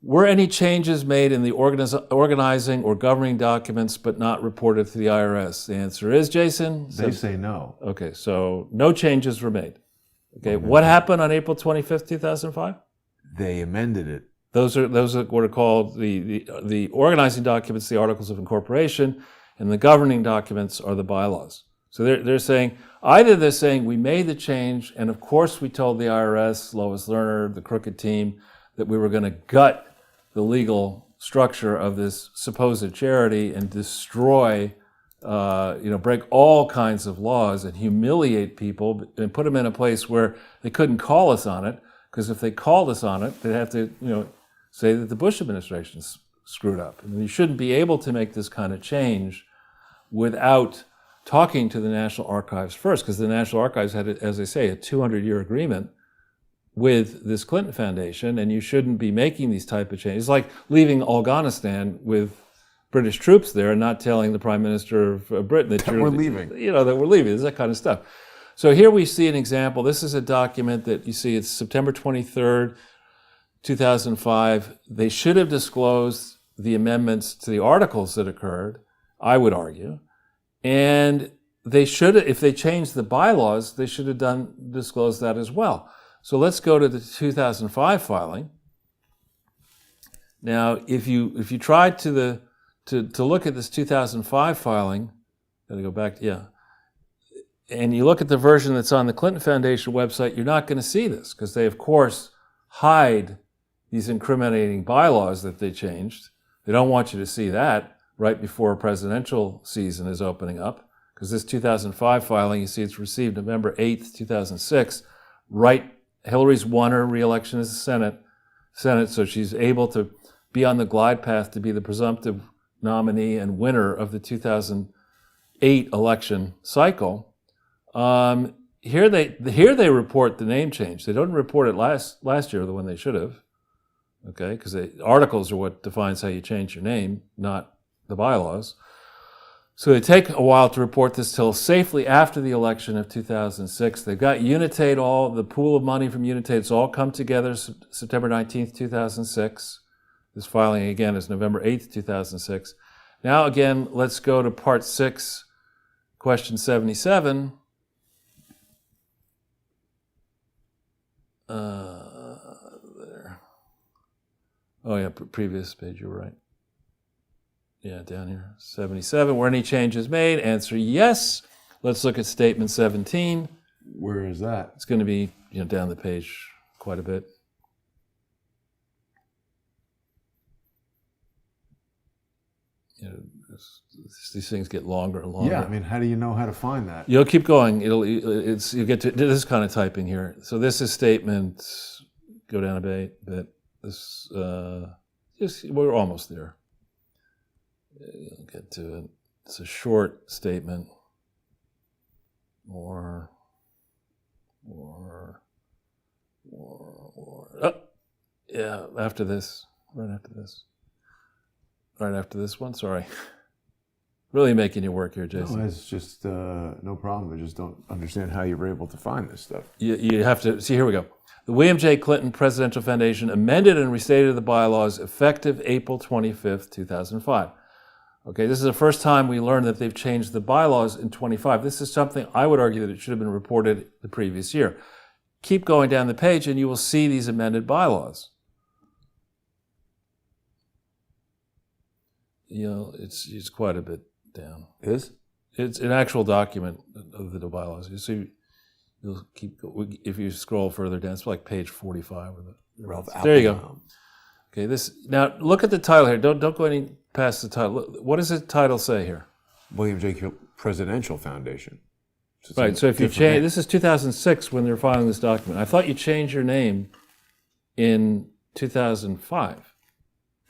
Were any changes made in the organizing or governing documents but not reported to the IRS? The answer is, Jason? They say no. Okay, so no changes were made. Okay, what happened on April 25th, 2005? They amended it. Those are what are called the organizing documents, the Articles of Incorporation, and the governing documents are the bylaws. So they're saying, either they're saying we made the change, and of course we told the IRS, Lois Lerner, the crooked team, that we were going to gut the legal structure of this supposed charity and destroy, break all kinds of laws and humiliate people and put them in a place where they couldn't call us on it, because if they called us on it, they'd have to, say that the Bush administration screwed up. And you shouldn't be able to make this kind of change without talking to the National Archives first, because the National Archives had, as I say, a 200-year agreement with this Clinton Foundation, and you shouldn't be making these type of changes. It's like leaving Afghanistan with British troops there and not telling the Prime Minister of Britain that we're leaving. That we're leaving. It's that kind of stuff. So here we see an example. This is a document that you see, it's September 23rd, 2005. They should have disclosed the amendments to the articles that occurred, I would argue. And they should, if they changed the bylaws, they should have disclosed that as well. So let's go to the 2005 filing. Now, if you try to look at this 2005 filing, gotta go back, and you look at the version that's on the Clinton Foundation website, you're not going to see this, because they, of course, hide these incriminating bylaws that they changed. They don't want you to see that right before a presidential season is opening up, because this 2005 filing, you see it's received November 8th, 2006, right. Hillary's won her re-election as the Senate, so she's able to be on the glide path to be the presumptive nominee and winner of the 2008 election cycle. Here they report the name change. They don't report it last year, the one they should have, okay? Because the articles are what defines how you change your name, not the bylaws. So they take a while to report this till safely after the election of 2006. They've got Unitate, all the pool of money from Unitate, it's all come together September 19th, 2006. This filing again is November 8th, 2006. Now again, let's go to part 6, question 77. There. Oh yeah, previous page, you're right. Yeah, down here, 77. Were any changes made? Answer, yes. Let's look at statement 17. Where is that? It's going to be down the page quite a bit. These things get longer and longer. Yeah, I mean, how do you know how to find that? You'll keep going. You'll get to this kind of typing here. So this is statement. Go down a bit. This we're almost there. You'll get to it. It's a short statement. Or. Yeah, after this. Right after this one, sorry. Really making you work here, Jason. No, it's just no problem. I just don't understand how you were able to find this stuff. You have to see. Here we go. The William J. Clinton Presidential Foundation amended and restated the bylaws effective April 25th, 2005. Okay, this is the first time we learned that they've changed the bylaws in 25. This is something I would argue that it should have been reported the previous year. Keep going down the page and you will see these amended bylaws. You know, it's quite a bit down. It's an actual document of the bylaws. You see, you'll keep, if you scroll further down, it's like page 45. There you go. Okay, now look at the title here. Don't go any past the title. What does the title say here? William J. Presidential Foundation. Right, so if you change, this is 2006 when they're filing this document. I thought you changed your name in 2005.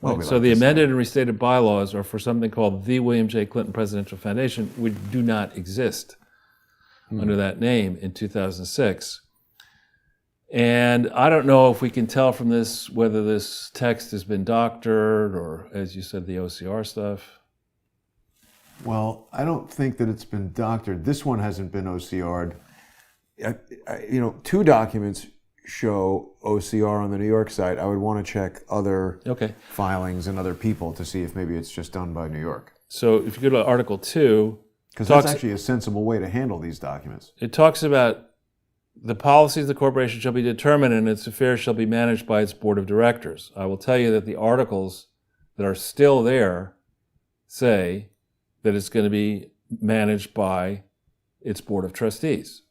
Right. So the amended and restated bylaws are for something called the William J. Clinton Presidential Foundation, which do not exist under that name in 2006. And I don't know if we can tell from this whether this text has been doctored or, as you said, the OCR stuff. Well, I don't think that it's been doctored. This one hasn't been OCR'd. Two documents show OCR on the New York site. I would want to check other filings and other people to see if maybe it's just done by New York. So if you go to Article 2... Because that's actually a sensible way to handle these documents. It talks about the policies of the corporation shall be determined and its affairs shall be managed by its board of directors. I will tell you that the articles that are still there say that it's going to be managed by its board of trustees.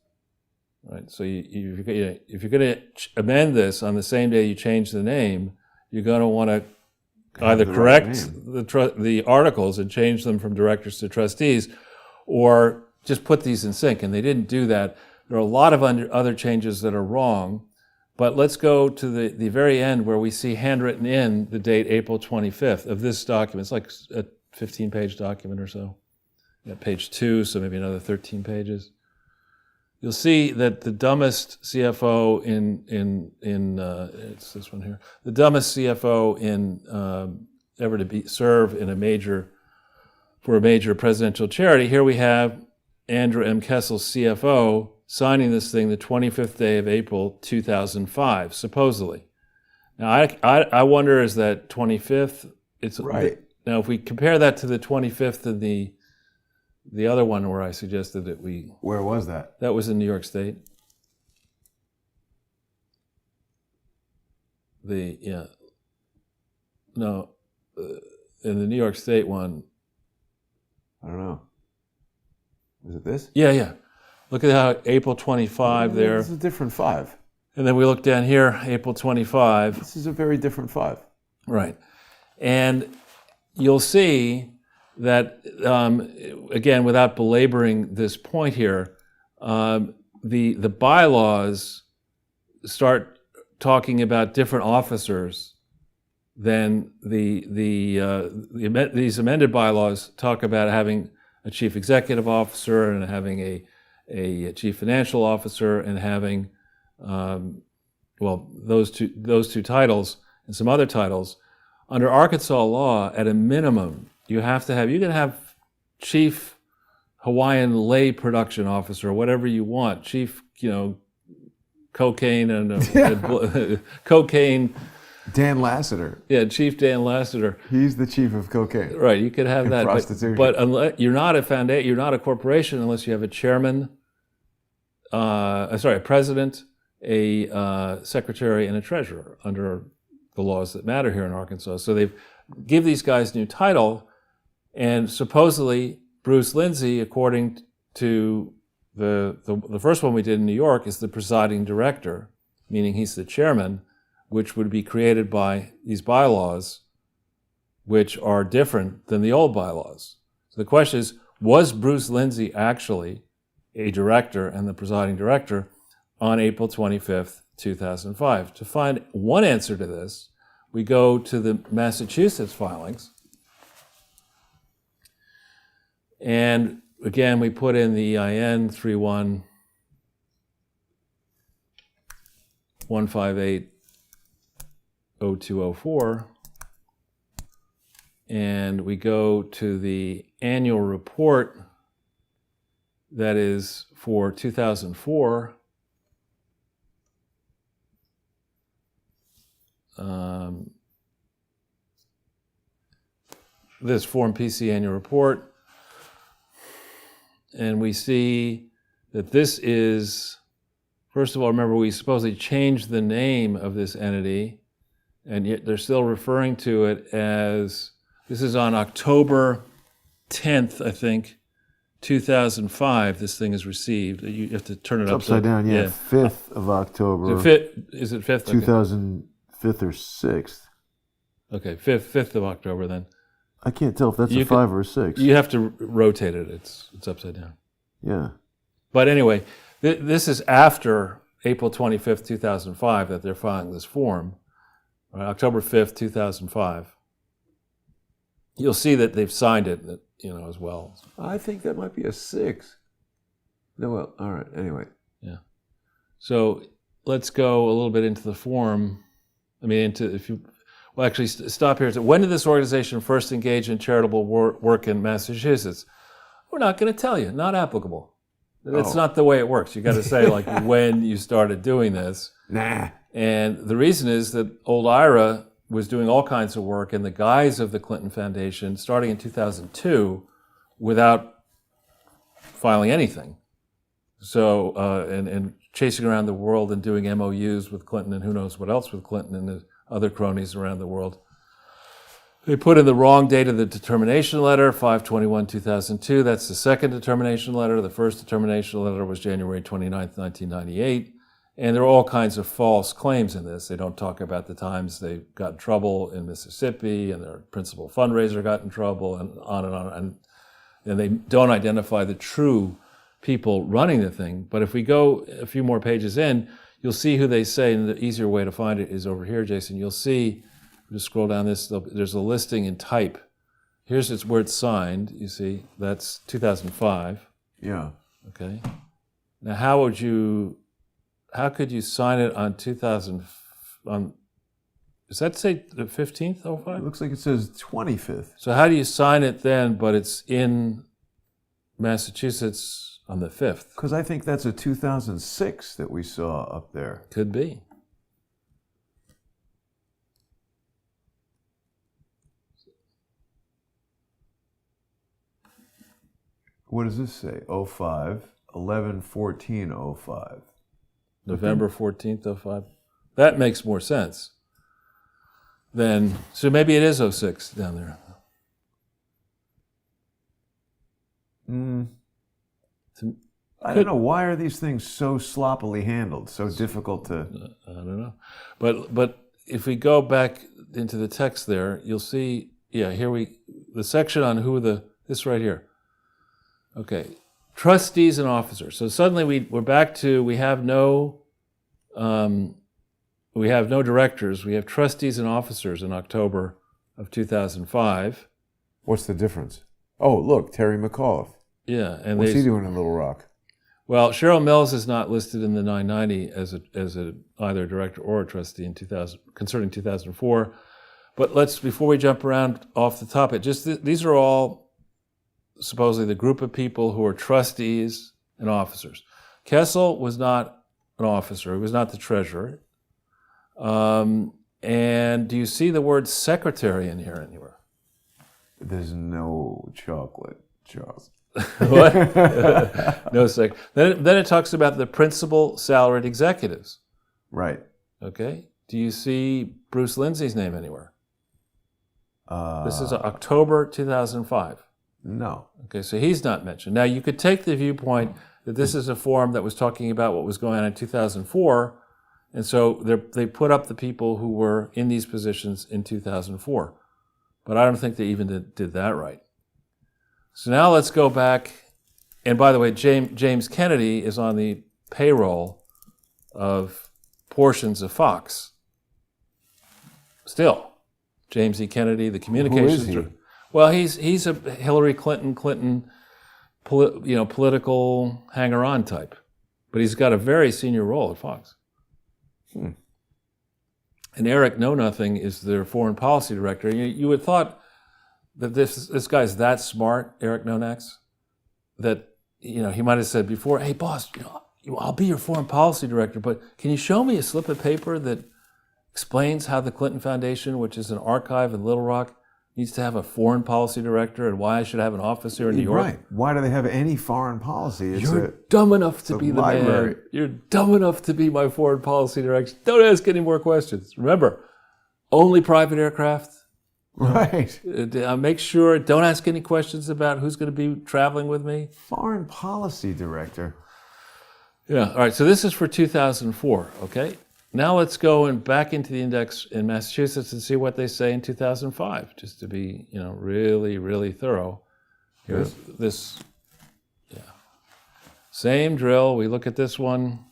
Right. So if you're going to amend this on the same day you change the name, you're going to want to either correct the articles and change them from directors to trustees, or just put these in sync. And they didn't do that. There are a lot of other changes that are wrong. But let's go to the very end where we see handwritten in the date April 25th of this document. It's like a 15-page document or so. Page 2, so maybe another 13 pages. You'll see that the dumbest CFO it's this one here. The dumbest CFO ever to serve in a major presidential charity. Here we have Andrew M. Kessel, CFO, signing this thing the 25th day of April 2005, supposedly. Now I wonder, is that 25th? It's right. Now if we compare that to the 25th of the other one where I suggested that Where was that? That was in New York State. In the New York State one. I don't know. Was it this? Yeah. Look at how April 25 there. This is a different 5. And then we look down here, April 25. This is a very different 5. Right. And you'll see that, again, without belaboring this point here, the bylaws start talking about different officers than these amended bylaws talk about having a chief executive officer and having a chief financial officer and having, those two titles and some other titles. Under Arkansas law, at a minimum, you can have chief Hawaiian lay production officer, whatever you want, chief, cocaine and cocaine. Dan Lasseter. Yeah, Chief Dan Lasseter. He's the chief of cocaine. Right, you could have that. Prostitution. But unless, you're not a corporation unless you have a chairman, a president, a secretary, and a treasurer under the laws that matter here in Arkansas. So they give these guys new title, and supposedly Bruce Lindsay, according to the first one we did in New York, is the presiding director, meaning he's the chairman, which would be created by these bylaws, which are different than the old bylaws. So the question is, was Bruce Lindsay actually a director and the presiding director on April 25th, 2005? To find one answer to this, we go to the Massachusetts filings. And again, we put in the EIN 311580204, and we go to the annual report that is for 2004, this Form PC annual report, and we see that this is, first of all, remember we supposedly changed the name of this entity, and yet they're still referring to it as, this is on October 10th, I think, 2005, this thing is received. You have to turn it upside down, yeah. 5th of October. Is it 5th? 2005 or 6th. Okay, 5th of October then. I can't tell if that's a 5 or a 6. You have to rotate it. It's upside down. Yeah. But anyway, this is after April 25th, 2005 that they're filing this form. Right, October 5th, 2005. You'll see that they've signed it, as well. I think that might be a 6. No, well, all right. Anyway. Yeah. So let's go a little bit into the form. Actually, stop here. So when did this organization first engage in charitable work in Massachusetts? We're not going to tell you. Not applicable. That's not the way it works. You got to say when you started doing this. Nah. And the reason is that old Ira was doing all kinds of work in the guise of the Clinton Foundation starting in 2002 without filing anything. So, and chasing around the world and doing MOUs with Clinton and who knows what else with Clinton and the other cronies around the world. They put in the wrong date of the determination letter, 5/21/2002. That's the second determination letter. The first determination letter was January 29th, 1998. And there are all kinds of false claims in this. They don't talk about the times they got in trouble in Mississippi and their principal fundraiser got in trouble and on and on. And they don't identify the true people running the thing. But if we go a few more pages in, you'll see who they say, and the easier way to find it is over here, Jason. You'll see, just scroll down this, there's a listing in type. Here's where it's signed, you see, that's 2005. Yeah. Okay. Now how could you sign it on 2000, does that say the 15th, 05? It looks like it says 25th. So how do you sign it then, but it's in Massachusetts on the 5th? Because I think that's a 2006 that we saw up there. Could be. What does this say? 05, 11/14/05. November 14th, 05. That makes more sense. Then, so maybe it is 06 down there. I don't know. Why are these things so sloppily handled? So difficult to... I don't know. But if we go back into the text there, you'll see, the section on this right here. Okay. Trustees and officers. So suddenly we're back to, we have no directors. We have trustees and officers in October of 2005. What's the difference? Oh, look, Terry McAuliffe. Yeah. And what's he doing in Little Rock? Well, Cheryl Mills is not listed in the 990 as either a director or a trustee concerning 2004. But before we jump around off the top, these are all supposedly the group of people who are trustees and officers. Kessel was not an officer. He was not the treasurer. And do you see the word secretary in here anywhere? There's no chocolate, Charles. What? No sec. Then it talks about the principal salaried executives. Right. Okay. Do you see Bruce Lindsay's name anywhere? This is October 2005. No. Okay, so he's not mentioned. Now, you could take the viewpoint that this is a form that was talking about what was going on in 2004, and so they put up the people who were in these positions in 2004. But I don't think they even did that right. So now let's go back. And by the way, James Kennedy is on the payroll of portions of Fox. Still, James E. Kennedy, the communications. Who is he? Well, he's a Hillary Clinton political hanger-on type, but he's got a very senior role at Fox. And Eric Know Nothing is their foreign policy director. You would have thought that this guy's that smart, Eric Nonax, that he might have said before, "Hey, boss, I'll be your foreign policy director, but can you show me a slip of paper that explains how the Clinton Foundation, which is an archive in Little Rock, needs to have a foreign policy director and why I should have an office here in New York?" Right. Why do they have any foreign policy? You're dumb enough to be the man. You're dumb enough to be my foreign policy director. Don't ask any more questions. Remember, only private aircraft. Right. Make sure, don't ask any questions about who's going to be traveling with me. Foreign policy director. Yeah. All right. So this is for 2004. Okay. Now let's go back into the index in Massachusetts and see what they say in 2005, just to be, really, really thorough. Here's this. Yeah. Same drill. We look at this one.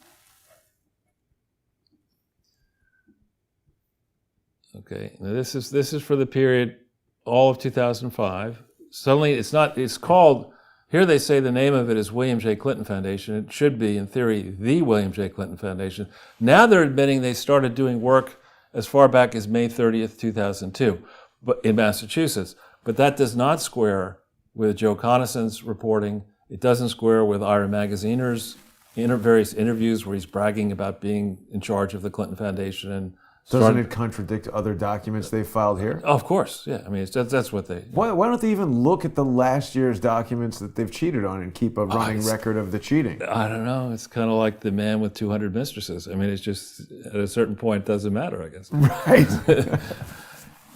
Okay. Now this is for the period all of 2005. Suddenly it's called, here they say the name of it is William J. Clinton Foundation. It should be, in theory, the William J. Clinton Foundation. Now they're admitting they started doing work as far back as May 30th, 2002, but in Massachusetts. But that does not square with Joe Conison's reporting. It doesn't square with Ira Magaziner's various interviews where he's bragging about being in charge of the Clinton Foundation and doesn't it contradict other documents they filed here? Of course, yeah. I mean, that's what they... Why don't they even look at the last year's documents that they've cheated on and keep a running record of the cheating? I don't know. It's kind of like the man with 200 mistresses. I mean, it's just, at a certain point, it doesn't matter, I guess. Right.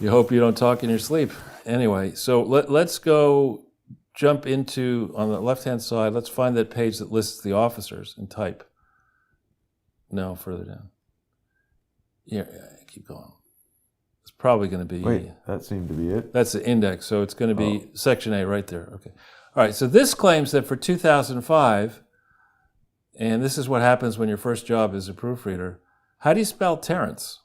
You hope you don't talk in your sleep. Anyway, so let's go jump into, on the left-hand side, let's find that page that lists the officers and type. No, further down. Yeah, keep going. It's probably going to be... Wait, that seemed to be it. That's the index, so it's going to be Section A right there. Okay. All right, so this claims that for 2005, and this is what happens when your first job is a proofreader, how do you spell Terrence?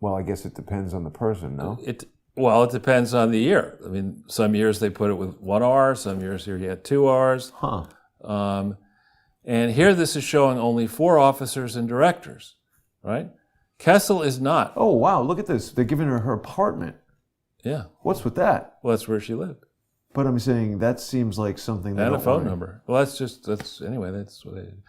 Well, I guess it depends on the person, no? It depends on the year. I mean, some years they put it with one R, some years here you had two Rs. Huh. And here this is showing only 4 officers and directors. Right? Kessel is not. Oh, wow, look at this. They're giving her apartment. Yeah. What's with that? Well, that's where she lived. But I'm saying that seems like something that... And a phone number. Well, that's what they did.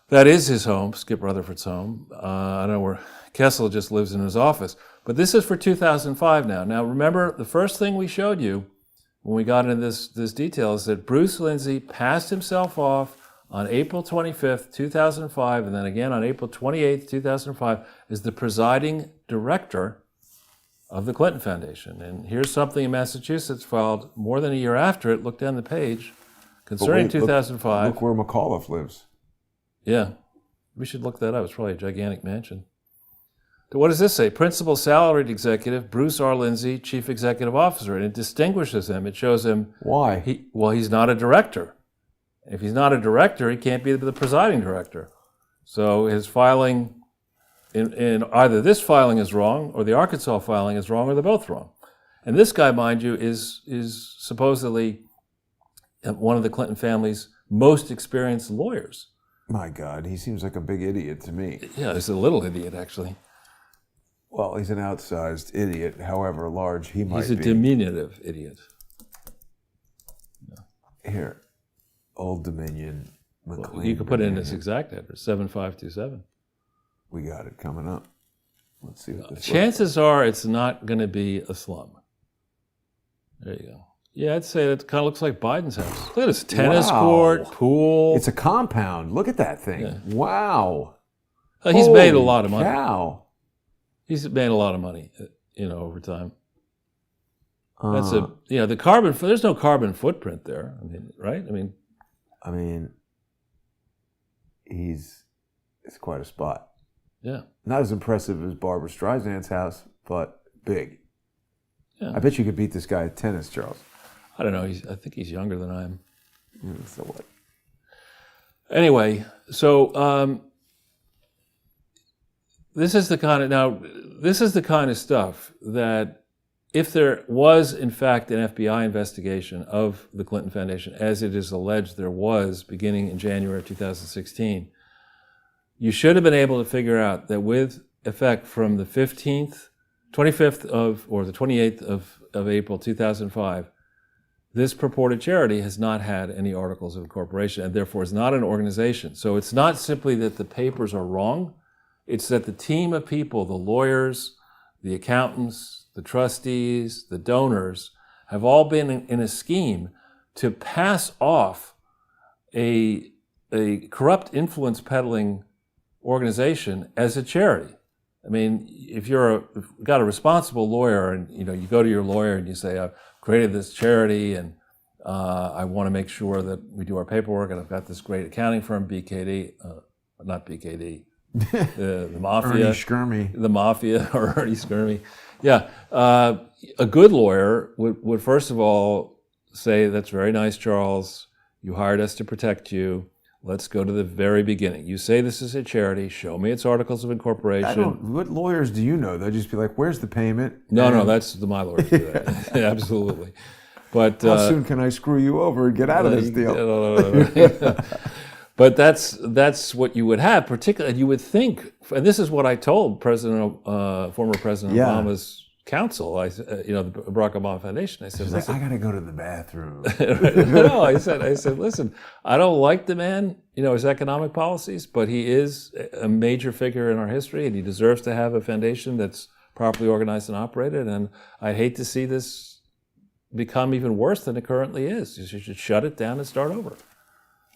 That is his home, Skip Rutherford's home. I don't know where... Kessel just lives in his office. But this is for 2005 now. Now, remember, the first thing we showed you when we got into this detail is that Bruce Lindsay passed himself off on April 25th, 2005, and then again on April 28th, 2005, is the presiding director of the Clinton Foundation. And here's something in Massachusetts filed more than a year after it. Look down the page. Concerning 2005. Look where McAuliffe lives. Yeah. We should look that up. It's probably a gigantic mansion. So what does this say? Principal salaried executive, Bruce R. Lindsay, chief executive officer. And it distinguishes him. It shows him... Why? He's not a director. If he's not a director, he can't be the presiding director. So his filing, in either this filing is wrong, or the Arkansas filing is wrong, or they're both wrong. And this guy, mind you, is supposedly one of the Clinton family's most experienced lawyers. My God, he seems like a big idiot to me. Yeah, he's a little idiot, actually. Well, he's an outsized idiot, however large he might be. He's a diminutive idiot. Yeah. Here. Old Dominion, McLean. Well, you could put it in its exact address, 7527. We got it coming up. Let's see what this Chances are it's not going to be a slum. There you go. Yeah, I'd say it kind of looks like Biden's house. Look at this tennis court, pool. It's a compound. Look at that thing. Yeah. Wow. He's made a lot of money. Cow. He's made a lot of money, over time. That's the carbon. There's no carbon footprint there. I mean, right? I mean, it's quite a spot. Yeah. Not as impressive as Barbara Streisand's house, but big. Yeah. I bet you could beat this guy at tennis, Charles. I don't know. I think he's younger than I am. So what? Anyway, so this is the kind of stuff that, if there was, in fact, an FBI investigation of the Clinton Foundation, as it is alleged there was beginning in January of 2016, you should have been able to figure out that with effect from the 15th the 28th of April 2005, this purported charity has not had any articles of incorporation and therefore is not an organization. So it's not simply that the papers are wrong, it's that the team of people, the lawyers, the accountants, the trustees, the donors, have all been in a scheme to pass off a corrupt influence peddling organization as a charity. I mean, if you've got a responsible lawyer and you go to your lawyer and you say, I've created this charity and I want to make sure that we do our paperwork and I've got this great accounting firm, BKD, not BKD, the mafia. Ernie Skirmy. The mafia or Ernie Skirmy. Yeah. A good lawyer would first of all say, that's very nice, Charles. You hired us to protect you. Let's go to the very beginning. You say this is a charity. Show me its articles of incorporation. What lawyers do you know? They'll just be like, where's the payment? No, that's my lawyers do that. Absolutely. But how soon can I screw you over and get out of this deal? No. But that's what you would have, particularly. You would think, and this is what I told former President Obama's counsel, the Barack Obama Foundation. I said, listen, I got to go to the bathroom. No, I said, listen, I don't like the man, his economic policies, but he is a major figure in our history, and he deserves to have a foundation that's properly organized and operated. And I'd hate to see this become even worse than it currently is. You should shut it down and start over.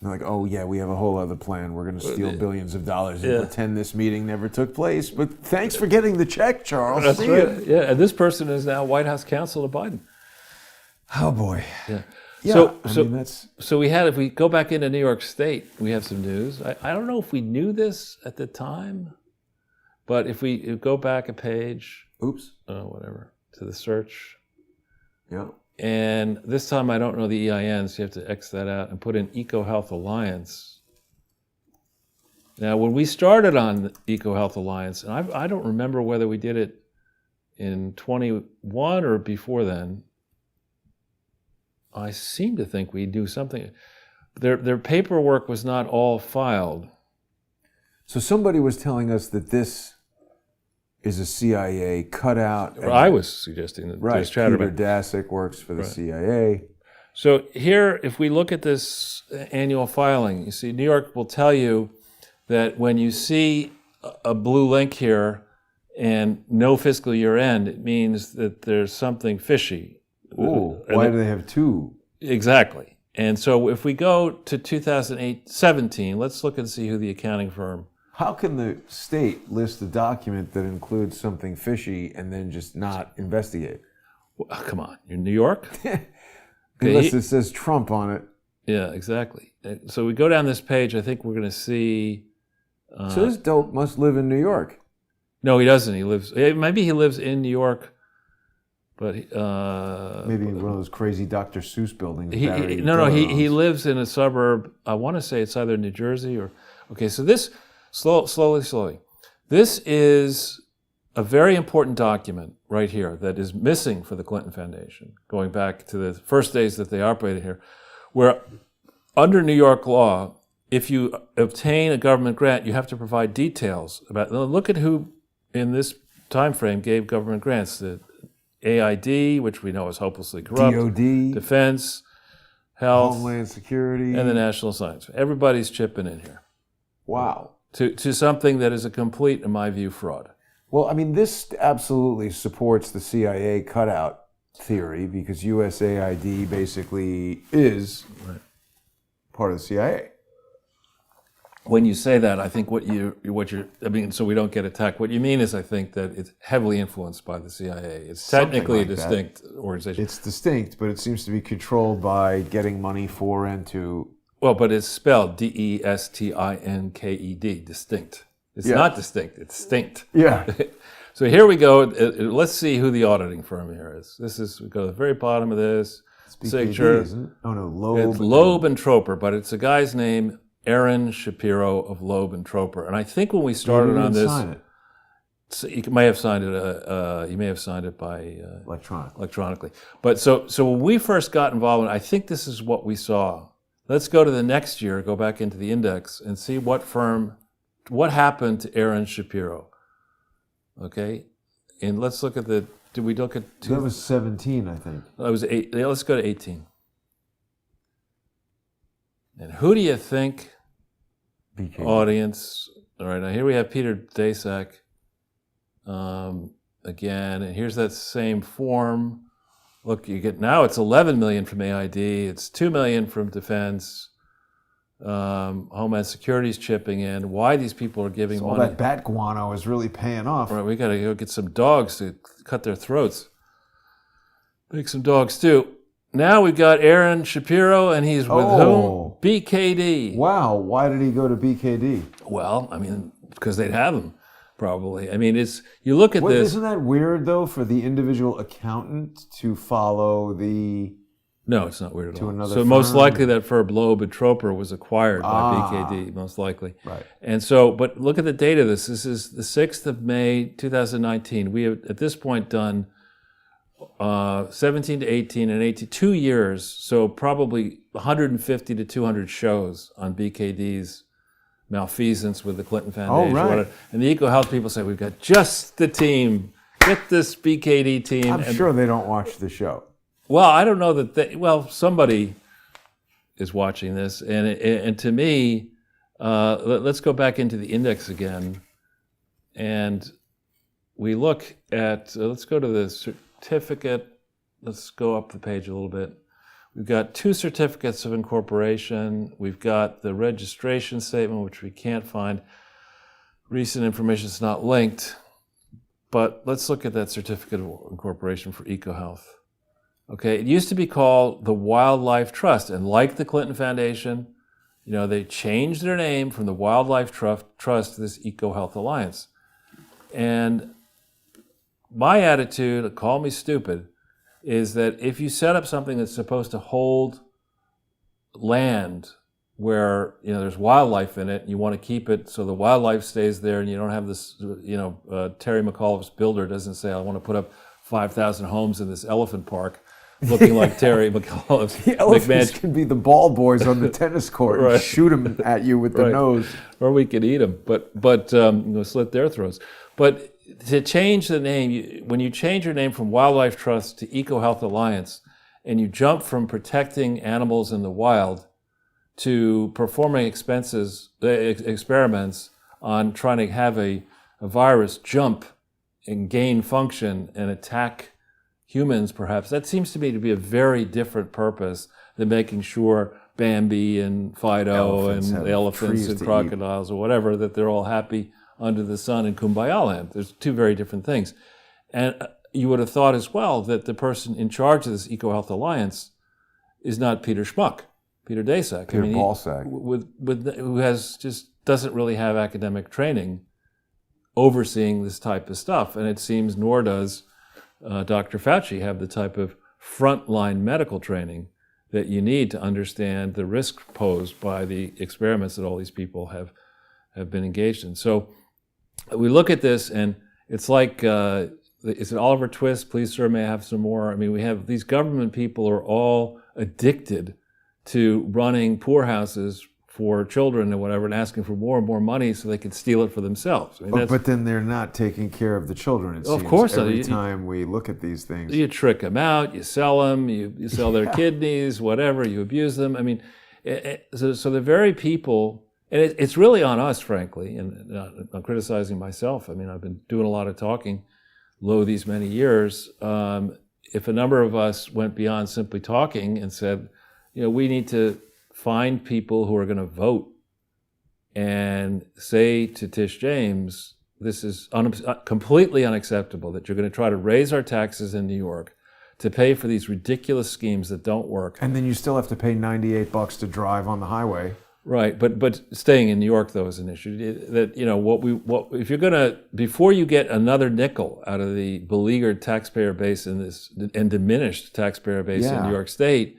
They're like, oh yeah, we have a whole other plan. We're going to steal billions of dollars and pretend this meeting never took place. But thanks for getting the check, Charles. That's right. Yeah, and this person is now White House counsel to Biden. Oh boy. Yeah. Yeah. So we had, if we go back into New York State, we have some news. I don't know if we knew this at the time, but if we go back a page, to the search. Yeah. And this time I don't know the EIN, so you have to X that out and put in EcoHealth Alliance. Now, when we started on EcoHealth Alliance, and I don't remember whether we did it in 21 or before then, I seem to think we do something. Their paperwork was not all filed. So somebody was telling us that this is a CIA cutout. Well, I was suggesting that right. Peter Daszak works for the CIA. So here, if we look at this annual filing, you see New York will tell you that when you see a blue link here and no fiscal year end, it means that there's something fishy. Ooh, why do they have two? Exactly. And so if we go to 2017, let's look and see who the accounting firm. How can the state list a document that includes something fishy and then just not investigate? Well, come on, you're in New York? Unless it says Trump on it. Yeah, exactly. So we go down this page, I think we're going to see... so this dope must live in New York. No, he doesn't. Maybe he lives in New York, but... maybe in one of those crazy Dr. Seuss buildings. He lives in a suburb, I want to say it's either New Jersey or... Okay, so this... Slowly. This is a very important document right here that is missing for the Clinton Foundation, going back to the first days that they operated here, where under New York law, if you obtain a government grant, you have to provide details about. Look at who in this time frame gave government grants: the AID, which we know is hopelessly corrupt, DOD, Defense, Health, Homeland Security, and the National Science. Everybody's chipping in here. Wow. To something that is a complete, in my view, fraud. Well, I mean, this absolutely supports the CIA cutout theory because USAID basically is part of the CIA. When you say that, I think so we don't get attacked. What you mean is, I think that it's heavily influenced by the CIA. It's technically a distinct organization. It's distinct, but it seems to be controlled by getting money for and to. Well, but it's spelled DESTINKED, distinct. It's not distinct, it's distinct. Yeah. So here we go. Let's see who the auditing firm here is. We go to the very bottom of this. It's BKD, signature. Isn't it? Oh no, Loeb. It's Loeb and Troper, but it's a guy's name, Aaron Shapiro of Loeb and Troper. And I think when we started on this, sign it. So you may have signed it. You may have signed it by electronically. But so when we first got involved, I think this is what we saw. Let's go to the next year, go back into the index, and see what happened to Aaron Shapiro. Okay, And let's look at the. Did we look at That was 17, I think. That was 8. Yeah, let's go to 18. And who do you think? BK. Audience. All right, now here we have Peter Daszak again, and here's that same form. Look, you get now it's 11 million from AID, it's 2 million from Defense, Homeland Security's chipping in. Why these people are giving All money? that bat guano is really paying off. Right, we got to go get some dogs to cut their throats. Make some dogs too. Now we've got Aaron Shapiro, and he's with whom? BKD. Wow, why did he go to BKD? Well, I mean, because they'd have him, probably. I mean, it's you look at this. Isn't that weird, though, for the individual accountant to follow the... No, it's not weird at all. Another so firm? most likely that Ferb Loeb and Troper was acquired by BKD, most likely. Right. And so, but look at the date of this. This is the 6th of May, 2019. We have, at this point, done 17 to 18 and 18, 2 years, so probably 150 to 200 shows on BKD's malfeasance with the Clinton Foundation. Oh, right. Whatever. And the EcoHealth people say, we've got just the team. Get this BKD team. I'm sure they don't watch the show. Well, I don't know that they, well, somebody is watching this. And to me, let's go back into the index again. And we look at, let's go to the certificate. Let's go up the page a little bit. We've got 2 certificates of incorporation. We've got the registration statement, which we can't find. Recent information is not linked. But let's look at that certificate of incorporation for EcoHealth. Okay, it used to be called the Wildlife Trust, and like the Clinton Foundation, you know, they changed their name from the Wildlife Trust to this EcoHealth Alliance. And my attitude, call me stupid, is that if you set up something that's supposed to hold land where, you know, there's wildlife in it, and you want to keep it so the wildlife stays there, and you don't have this, you know, Terry McAuliffe's builder doesn't say, I want to put up 5,000 homes in this elephant park, looking like Terry McAuliffe's. The elephants can be the ball boys on the tennis court Right. and shoot them at you with the nose. Or we could eat them, but you know, slit their throats. But to change the name, when you change your name from Wildlife Trust to EcoHealth Alliance, and you jump from protecting animals in the wild to performing experiments on trying to have a virus jump and gain function and attack humans, perhaps, that seems to me to be a very different purpose than making sure Bambi and Fido and the elephants and crocodiles or whatever, that they're all happy under the sun in Kumbaya land. There's 2 very different things. And you would have thought as well that the person in charge of this EcoHealth Alliance is not Peter Schmuck, Peter Daszak. Peter Balsack. Who has just doesn't really have academic training overseeing this type of stuff. And it seems nor does Dr. Fauci have the type of frontline medical training that you need to understand the risk posed by the experiments that all these people have been engaged in. So we look at this, and it's like, is it Oliver Twist? Please, sir, may I have some more? I mean, we have these government people are all addicted to running poorhouses for children or whatever and asking for more and more money so they can steal it for themselves. I mean, But then they're not taking care of the children, it seems. Of course not. Every time we look at these things. You trick them out, you sell them, you sell their kidneys, whatever, you abuse them. I mean, so the very people, and it's really on us, frankly, and I'm criticizing myself. I mean, I've been doing a lot of talking these many years. If a number of us went beyond simply talking and said, you know, we need to find people who are going to vote and say to Tish James, this is completely unacceptable that you're going to try to raise our taxes in New York to pay for these ridiculous schemes that don't work. And then you still have to pay $98 to drive on the highway. Right, but staying in New York though is an issue. That, you know, what if you're going to, before you get another nickel out of the beleaguered taxpayer base in this and diminished taxpayer base in New York State,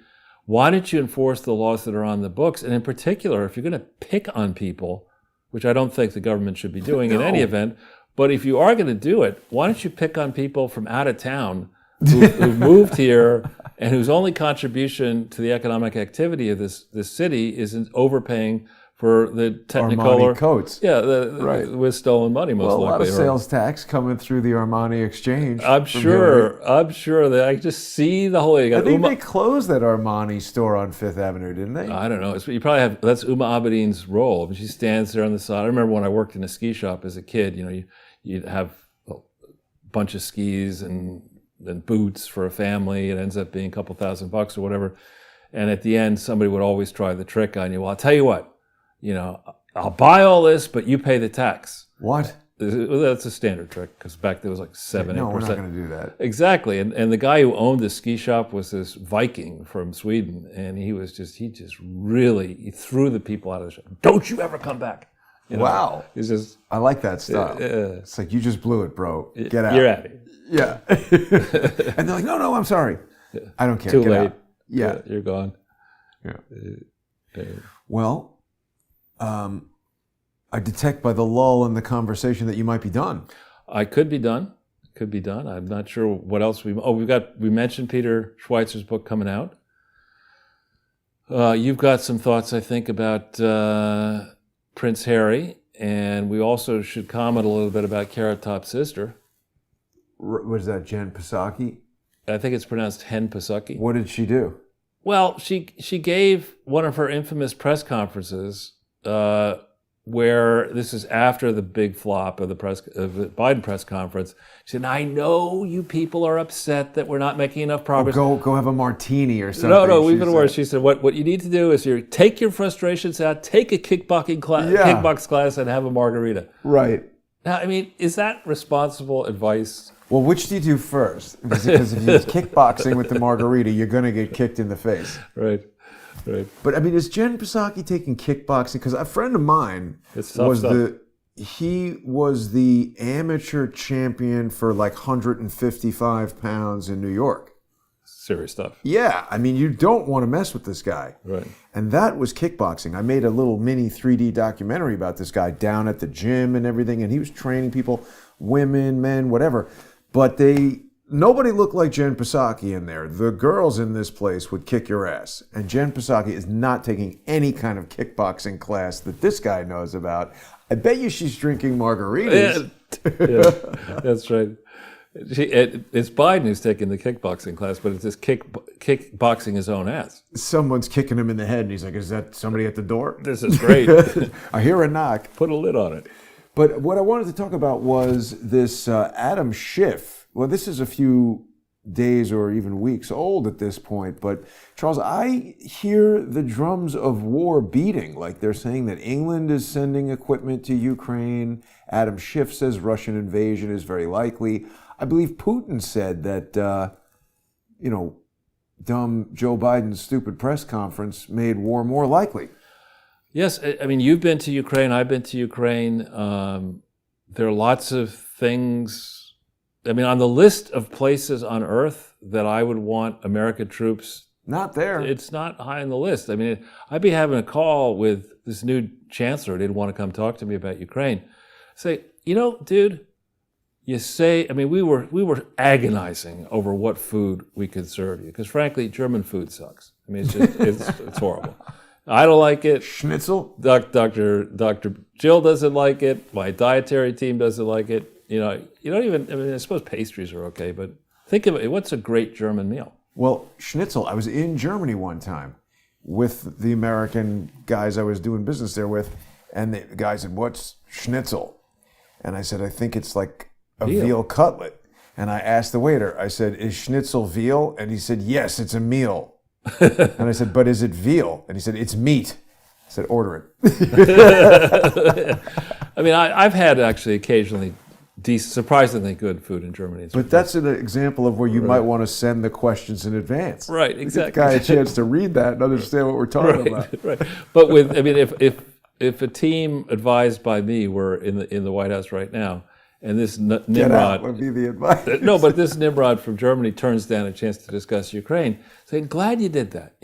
why don't you enforce the laws that are on the books? And in particular, if you're going to pick on people, which I don't think the government should be doing in any event, but if you are going to do it, why don't you pick on people from out of town who moved here and whose only contribution to the economic activity of this city is in overpaying for the Technicolor Armani coats. Yeah, Right. with stolen money, most Well, a likely. lot of sales tax coming through the Armani exchange. I'm from sure. Hillary. I'm sure that I just see the whole. I think they closed that Armani store on Fifth Avenue, didn't they? I don't know. You probably have. That's Uma Abedin's role. She stands there on the side. I remember when I worked in a ski shop as a kid. You'd have a bunch of skis and boots for a family. It ends up being a couple $1,000 or whatever. And at the end, somebody would always try the trick on you. Well, I'll tell you what. I'll buy all this, but you pay the tax. What? That's a standard trick because back there was like 7-8%. No, we're not going to do that. Exactly, and the guy who owned the ski shop was this Viking from Sweden, and he threw the people out of the shop. Don't you ever come back! Wow, it's just I like that style. It's like, you just blew it, bro. Get out. You're out of here. Yeah, and they're like, no, I'm sorry. I don't care. Too Get late. out. Yeah, you're gone. Yeah. Well. I detect by the lull in the conversation that you might be done. I could be done. I'm not sure what else we mentioned Peter Schweitzer's book coming out. You've got some thoughts, I think, about Prince Harry, and we also should comment a little bit about Carrot Top's sister. Was that Jen Psaki? I think it's pronounced Hen Psaki. What did she do? Well, she gave one of her infamous press conferences where this is after the big flop of the Biden press conference. She said, "I know you people are upset that we're not making enough progress. Go have a martini or something." No, even worse. She said, "What you need to do is take your frustrations out, take a kickbox class, and have a margarita." Right. Now, I mean, is that responsible advice? Well, which do you do first? Because if you're kickboxing with the margarita, you're going to get kicked in the face. Right. But I mean, is Jen Psaki taking kickboxing? Because a friend of mine was the amateur champion for like 155 pounds in New York. Serious stuff. Yeah, I mean, you don't want to mess with this guy. Right. And that was kickboxing. I made a little mini 3D documentary about this guy down at the gym and everything, and he was training people, women, men, whatever. But nobody looked like Jen Psaki in there. The girls in this place would kick your ass. And Jen Psaki is not taking any kind of kickboxing class that this guy knows about. I bet you she's drinking margaritas. Yeah, that's right. It's Biden who's taking the kickboxing class, but it's just kickboxing his own ass. Someone's kicking him in the head, and he's like, "Is that somebody at the door?" This is great. I hear a knock. Put a lid on it. But what I wanted to talk about was this Adam Schiff. Well, this is a few days or even weeks old at this point. But Charles, I hear the drums of war beating. Like they're saying that England is sending equipment to Ukraine. Adam Schiff says Russian invasion is very likely. I believe Putin said that, dumb Joe Biden's stupid press conference made war more likely. Yes, I mean, you've been to Ukraine, I've been to Ukraine. There are lots of things, I mean, on the list of places on earth that I would want American troops. Not there. It's not high on the list. I mean, I'd be having a call with this new chancellor. Didn't want to come talk to me about Ukraine. Say, dude, you say, I mean, we were agonizing over what food we could serve you because, frankly, German food sucks. I mean, it's horrible. I don't like it. Schnitzel? Dr. Jill doesn't like it. My dietary team doesn't like it. You don't even, I mean, I suppose pastries are okay, but think of it. What's a great German meal? Well, schnitzel. I was in Germany one time with the American guys I was doing business there with, and the guy said, "What's schnitzel?" And I said, "I think it's like a veal cutlet." And I asked the waiter, I said, "Is schnitzel veal?" And he said, "Yes, it's a meal." And I said, "But is it veal?" And he said, "It's meat." I said, "Order it." I mean, I've had actually occasionally surprisingly good food in Germany. But that's an example of where you might want to send the questions in advance. Right, exactly. Give the guy a chance to read that and understand what we're talking about. Right. But if a team advised by me were in the White House right now, and this Nimrod Get out would be the advice. No, but this Nimrod from Germany turns down a chance to discuss Ukraine, saying, "Glad you did that,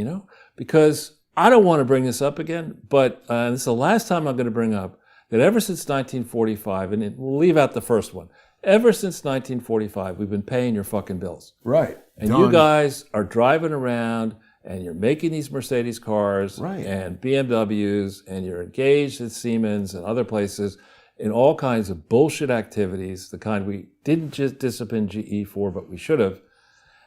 because I don't want to bring this up again, but this is the last time I'm going to bring up that ever since 1945, and we'll leave out the first one, ever since 1945, we've been paying your fucking bills. Right. And you guys are driving around and you're making these Mercedes cars Right. and BMWs, and you're engaged at Siemens and other places in all kinds of bullshit activities, the kind we didn't just discipline GE for, but we should have.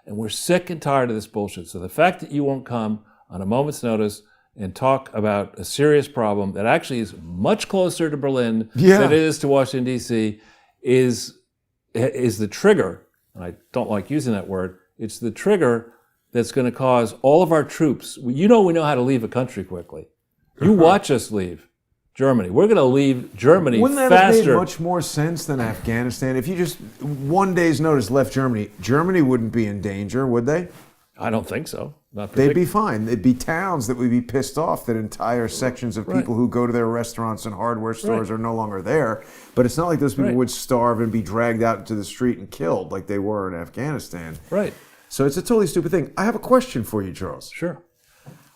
And we're sick and tired of this bullshit. So the fact that you won't come on a moment's notice and talk about a serious problem that actually is much closer to Berlin than it is to Washington, D.C., is the trigger, and I don't like using that word, it's the trigger that's going to cause all of our troops, we know how to leave a country quickly. You watch us leave Germany. We're going to leave Germany faster. Wouldn't that have made much more sense than Afghanistan? If you just one day's notice left Germany, Germany wouldn't be in danger, would they? I don't think so. They'd be fine. It'd be towns that would be pissed off that entire sections of people who go to their restaurants and hardware stores are no longer there. But it's not like those people would starve and be dragged out into the street and killed like they were in Afghanistan. Right. So it's a totally stupid thing. I have a question for you, Charles. Sure.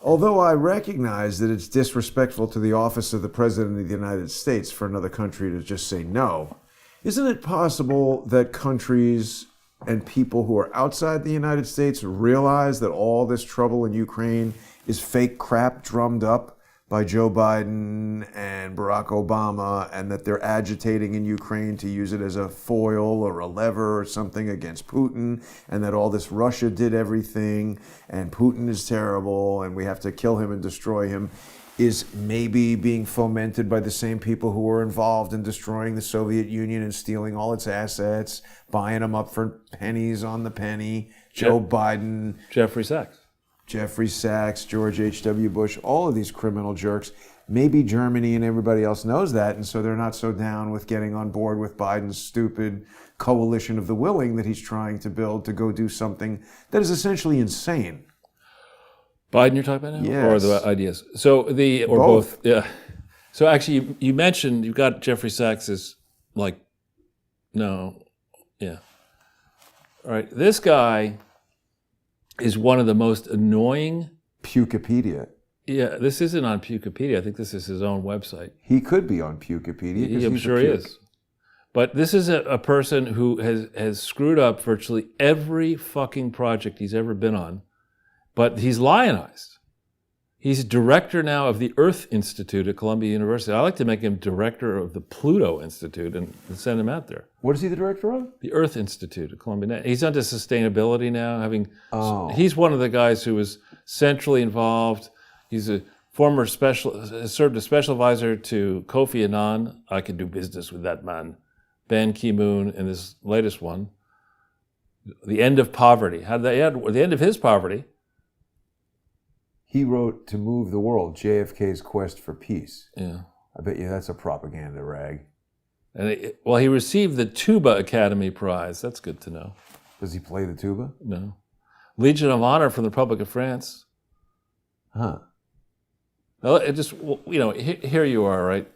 Although I recognize that it's disrespectful to the office of the President of the United States for another country to just say no, isn't it possible that countries and people who are outside the United States realize that all this trouble in Ukraine is fake crap drummed up by Joe Biden and Barack Obama, and that they're agitating in Ukraine to use it as a foil or a lever or something against Putin, and that all this Russia did everything and Putin is terrible and we have to kill him and destroy him, is maybe being fomented by the same people who were involved in destroying the Soviet Union and stealing all its assets, buying them up for pennies on the penny. Joe Biden, Jeffrey Sachs, George H.W. Bush, all of these criminal jerks. Maybe Germany and everybody else knows that, and so they're not so down with getting on board with Biden's stupid coalition of the willing that he's trying to build to go do something that is essentially insane. Biden you're talking about now? Yes. Or the ideas? So both. Yeah. So actually, you mentioned you've got Jeffrey Sachs's, All right. This guy is one of the most annoying. Pukepedia. Yeah, this isn't on Pukepedia. I think this is his own website. He could be on Pukepedia. I'm sure he is. But this is a person who has screwed up virtually every fucking project he's ever been on. But he's lionized. He's director now of the Earth Institute at Columbia University. I like to make him director of the Pluto Institute and send him out there. What is he the director of? The Earth Institute at Columbia. He's into sustainability now. He's one of the guys who was centrally involved. He's a former served as special advisor to Kofi Annan. I could do business with that man. Ban Ki-moon in this latest one. The end of poverty. The end of his poverty. He wrote To Move the World, JFK's Quest for Peace. Yeah. I bet you that's a propaganda rag. And he received the Tuba Academy Prize. That's good to know. Does he play the tuba? No. Legion of Honor from the Republic of France. Huh. Well, here you are, right?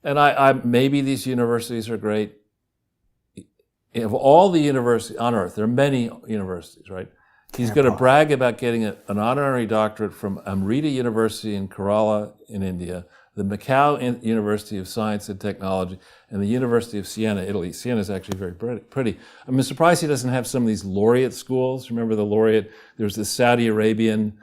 And I maybe these universities are great. Of all the universities on Earth, there are many universities, right? He's going to brag about getting an honorary doctorate from Amrita University in Kerala in India, the Macau University of Science and Technology, and the University of Siena, Italy. Siena is actually very pretty. I'm surprised he doesn't have some of these laureate schools. Remember the laureate? There's the Saudi Arabian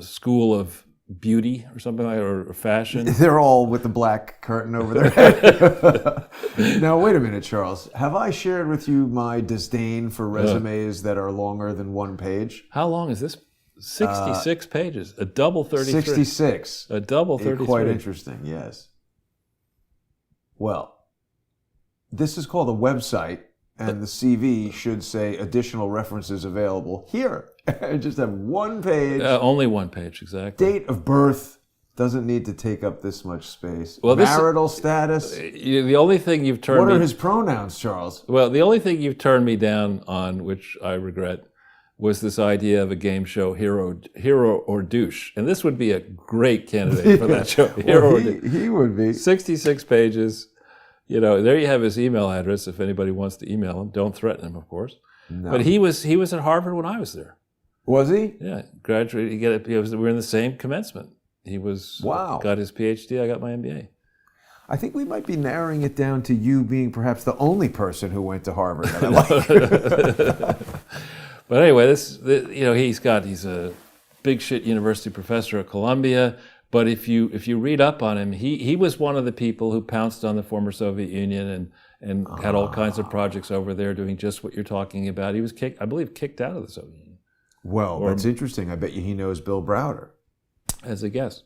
school of beauty or something like, or fashion. They're all with the black curtain over their head. Now, wait a minute, Charles. Have I shared with you my disdain for resumes that are longer than one page? How long is this? 66 pages. A double 33. 66. A double 33. Quite interesting, yes. Well, this is called a website, and the CV should say additional references available here. Just have one page. Only one page, exactly. Date of birth doesn't need to take up this much space. Well, marital status. The only thing you've turned What are his pronouns, Charles? Well, the only thing you've turned me down on, which I regret, was this idea of a game show, Hero or Douche. And this would be a great candidate for that show. He would be. 66 pages. There you have his email address if anybody wants to email him. Don't threaten him, of course. No. But he was at Harvard when I was there. Was he? Yeah, graduated. We were in the same commencement. He was got his PhD. I got my MBA. I think we might be narrowing it down to you being perhaps the only person who went to Harvard that I like. But anyway, he's a big shit university professor at Columbia. But if you read up on him, he was one of the people who pounced on the former Soviet Union and had all kinds of projects over there doing just what you're talking about. He was kicked out of the Soviet Union. Well, that's interesting. I bet you he knows Bill Browder. As a guest.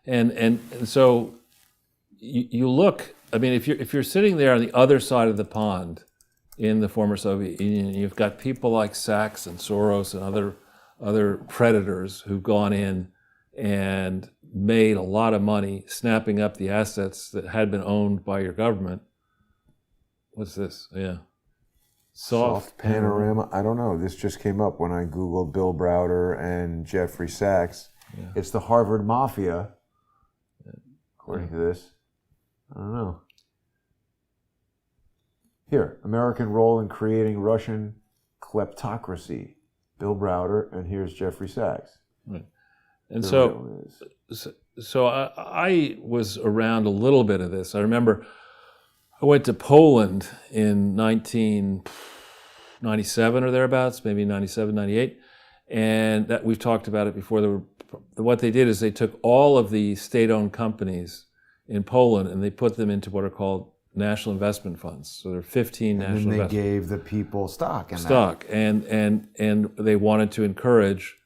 And so you look, I mean, if you're sitting there on the other side of the pond in the former Soviet Union, you've got people like Sachs and Soros and other predators who've gone in and made a lot of money snapping up the assets that had been owned by your government. What's this? Yeah. Soft panorama. I don't know. This just came up when I Googled Bill Browder and Jeffrey Sachs. Yeah. It's the Harvard Mafia, according to this. I don't know. Here, American role in creating Russian kleptocracy. Bill Browder, and here's Jeffrey Sachs. Right. And so I was around a little bit of this. I remember I went to Poland in 1997 or thereabouts, maybe 97, 98. And that we've talked about it before. What they did is they took all of the state-owned companies in Poland and they put them into what are called national investment funds. So there are 15 national investment funds. And they gave the people stock. And they wanted to encourage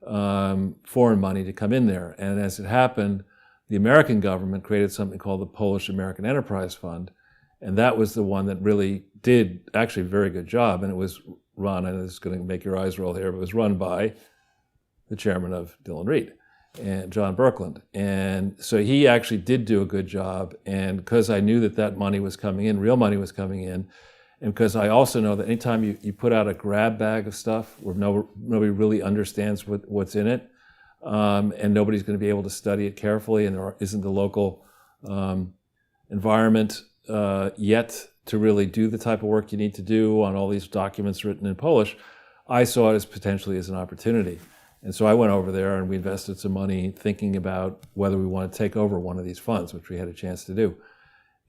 foreign money to come in there. And as it happened, the American government created something called the Polish American Enterprise Fund. And that was the one that really did actually a very good job. And it was run, and it's going to make your eyes roll here, but it was run by the chairman of Dillon Reed, and John Birkeland. And so he actually did do a good job. And because I knew that money was coming in, real money was coming in, and because I also know that anytime you put out a grab bag of stuff where nobody really understands what's in it, and nobody's going to be able to study it carefully, and there isn't the local environment yet to really do the type of work you need to do on all these documents written in Polish, I saw it as potentially as an opportunity. And so I went over there and we invested some money thinking about whether we want to take over one of these funds, which we had a chance to do.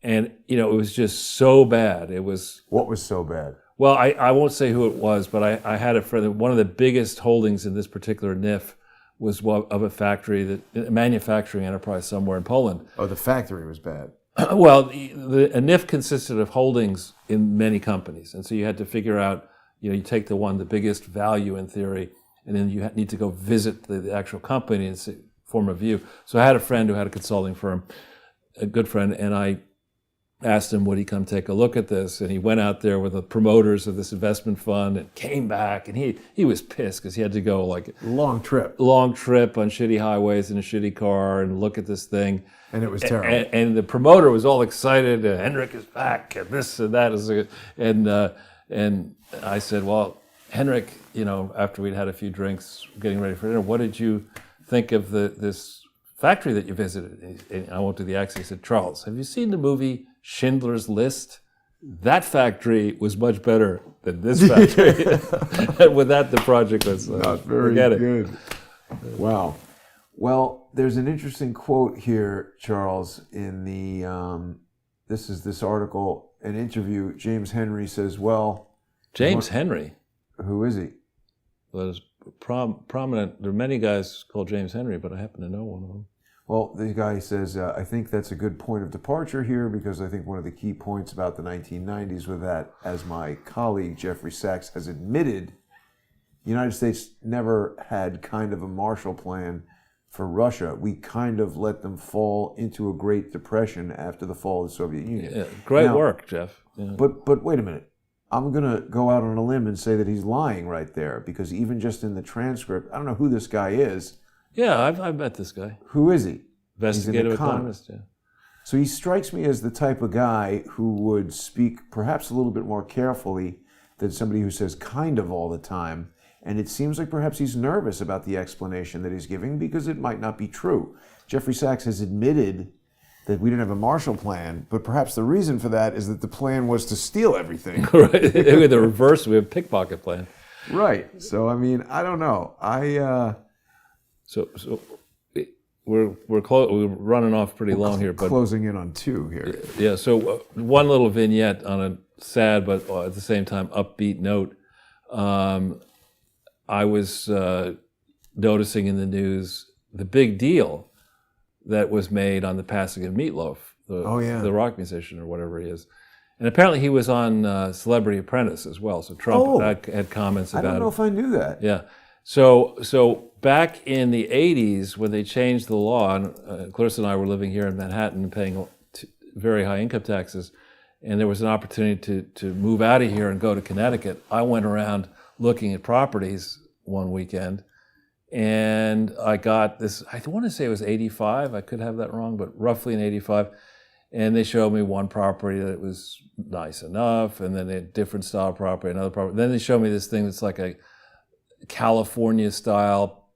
And, it was just so bad. What was so bad? Well, I won't say who it was, but I had a friend, one of the biggest holdings in this particular NIF was of a factory, a manufacturing enterprise somewhere in Poland. Oh, the factory was bad. Well, a NIF consisted of holdings in many companies. And so you had to figure out, you take the biggest value in theory, and then you need to go visit the actual company and form a view. So I had a friend who had a consulting firm, a good friend, and I asked him, would he come take a look at this? And he went out there with the promoters of this investment fund and came back, and he was pissed because he had to go long trip on shitty highways in a shitty car and look at this thing. And it was terrible. And the promoter was all excited, Henrik is back, and this and that is and I said, well, Henrik, after we'd had a few drinks getting ready for dinner, what did you think of this factory that you visited? And I went to the accent. He said, Charles, have you seen the movie Schindler's List? That factory was much better than this factory. And with that, the project was not very good. Wow. Well, there's an interesting quote here, Charles, in the this article, an interview. James Henry says, well... James Henry? Who is he? Well, there's prominent, there are many guys called James Henry, but I happen to know one of them. Well, the guy says, I think that's a good point of departure here, because I think one of the key points about the 1990s was that, as my colleague Jeffrey Sachs has admitted, the United States never had kind of a Marshall Plan for Russia. We kind of let them fall into a Great Depression after the fall of the Soviet Union. Yeah, great work, Jeff. Yeah. But wait a minute. I'm going to go out on a limb and say that he's lying right there, because even just in the transcript, I don't know who this guy is. Yeah, I've met this guy. Who is he? Investigative economist, yeah. So he strikes me as the type of guy who would speak perhaps a little bit more carefully than somebody who says kind of all the time. And it seems like perhaps he's nervous about the explanation that he's giving because it might not be true. Jeffrey Sachs has admitted that we didn't have a Marshall Plan, but perhaps the reason for that is that the plan was to steal everything. Right. With the reverse, we have a pickpocket plan. Right. So, I mean, I don't know. So we're running off pretty long here, but closing in on 2 here. Yeah. So one little vignette on a sad but at the same time upbeat note. I was noticing in the news the big deal that was made on the passing of Meatloaf, the rock musician or whatever he is. And apparently he was on Celebrity Apprentice as well. So Trump had comments about it. I don't know if I knew that. Yeah. So back in the 80s, when they changed the law, and Clarissa and I were living here in Manhattan paying very high income taxes, and there was an opportunity to move out of here and go to Connecticut, I went around looking at properties one weekend, and I got this, I want to say it was 85, I could have that wrong, but roughly in 85, and they showed me one property that was nice enough, and then a different style property, another property. Then they showed me this thing that's like a California-style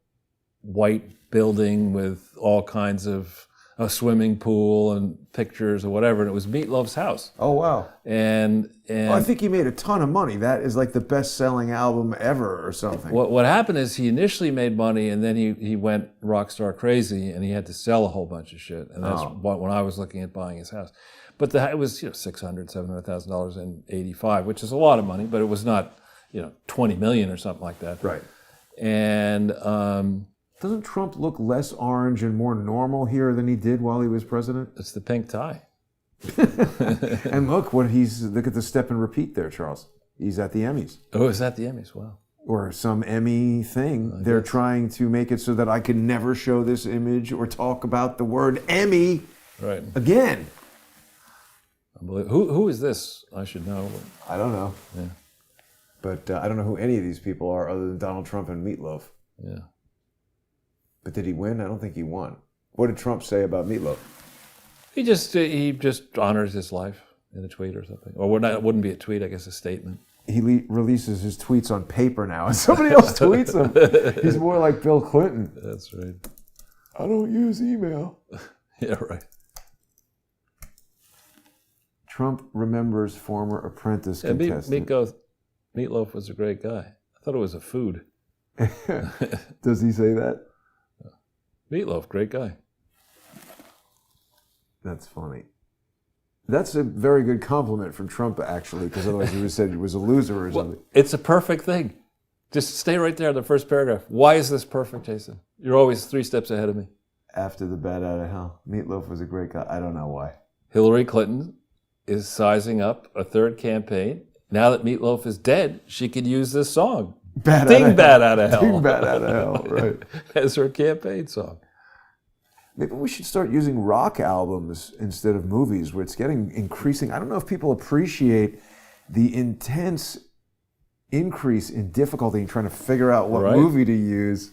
white building with all kinds of a swimming pool and pictures or whatever, and it was Meatloaf's house. Oh, wow. And well, I think he made a ton of money. That is like the best-selling album ever or something. What happened is he initially made money, and then he went rock star crazy, and he had to sell a whole bunch of shit. And that's when I was looking at buying his house. But it was $600,000, $700,000 in '85, which is a lot of money, but it was not $20 million or something like that. Right. And doesn't Trump look less orange and more normal here than he did while he was president? It's the pink tie. And look at the step and repeat there, Charles. He's at the Emmys. Oh, is that the Emmys? Wow. Or some Emmy thing. They're trying to make it so that I can never show this image or talk about the word Emmy again. Who is this? I should know. I don't know. Yeah. But I don't know who any of these people are other than Donald Trump and Meatloaf. Yeah. But did he win? I don't think he won. What did Trump say about Meatloaf? He just honors his life in a tweet or something. Or it wouldn't be a tweet, I guess a statement. He releases his tweets on paper now, and somebody else tweets them. He's more like Bill Clinton. That's right. I don't use email. Yeah, right. Trump remembers former apprentice contestant. Meatloaf was a great guy. I thought it was a food. Does he say that? Meatloaf, great guy. That's funny. That's a very good compliment from Trump, actually, because otherwise he would have said he was a loser or something. It's a perfect thing. Just stay right there in the first paragraph. Why is this perfect, Jason? You're always 3 steps ahead of me. After the bat out of hell. Meatloaf was a great guy. I don't know why. Hillary Clinton is sizing up a third campaign. Now that Meatloaf is dead, she could use this song. Ding Bat Out of Hell. Ding Bat Out of Hell, right. As her campaign song. Maybe we should start using rock albums instead of movies, where it's getting increasing. I don't know if people appreciate the intense increase in difficulty in trying to figure out what movie to use.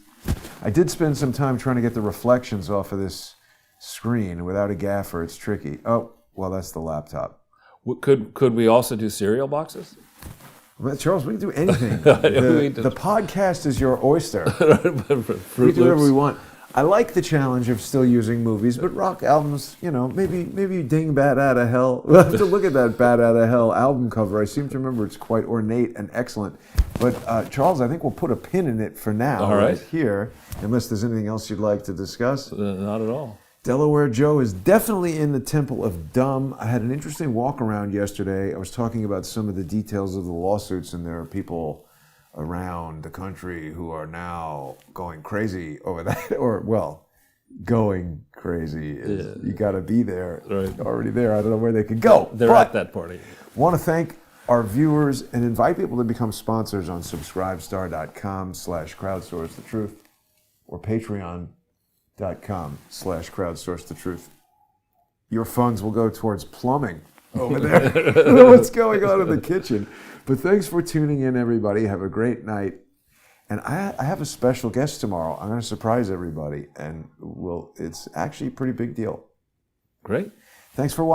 I did spend some time trying to get the reflections off of this screen. Without a gaffer, it's tricky. Oh, well, that's the laptop. Could we also do cereal boxes? Well, Charles, we can do anything. The podcast is your oyster. We do whatever we want. I like the challenge of still using movies, but rock albums, maybe Ding Bat Out of Hell. We'll have to look at that Bat Out of Hell album cover. I seem to remember it's quite ornate and excellent. But Charles, I think we'll put a pin in it for now, right here, unless there's anything else you'd like to discuss. Not at all. Delaware Joe is definitely in the temple of dumb. I had an interesting walk around yesterday. I was talking about some of the details of the lawsuits, and there are people around the country who are now going crazy over that, going crazy. You got to be there, already there. I don't know where they could go. They're at that party. Want to thank our viewers and invite people to become sponsors on subscribestar.com/crowdsourcethetruth or patreon.com/crowdsourcethetruth. Your funds will go towards plumbing over there. I don't know what's going on in the kitchen. But thanks for tuning in, everybody. Have a great night. And I have a special guest tomorrow. I'm going to surprise everybody. And it's actually a pretty big deal. Great. Thanks for watching.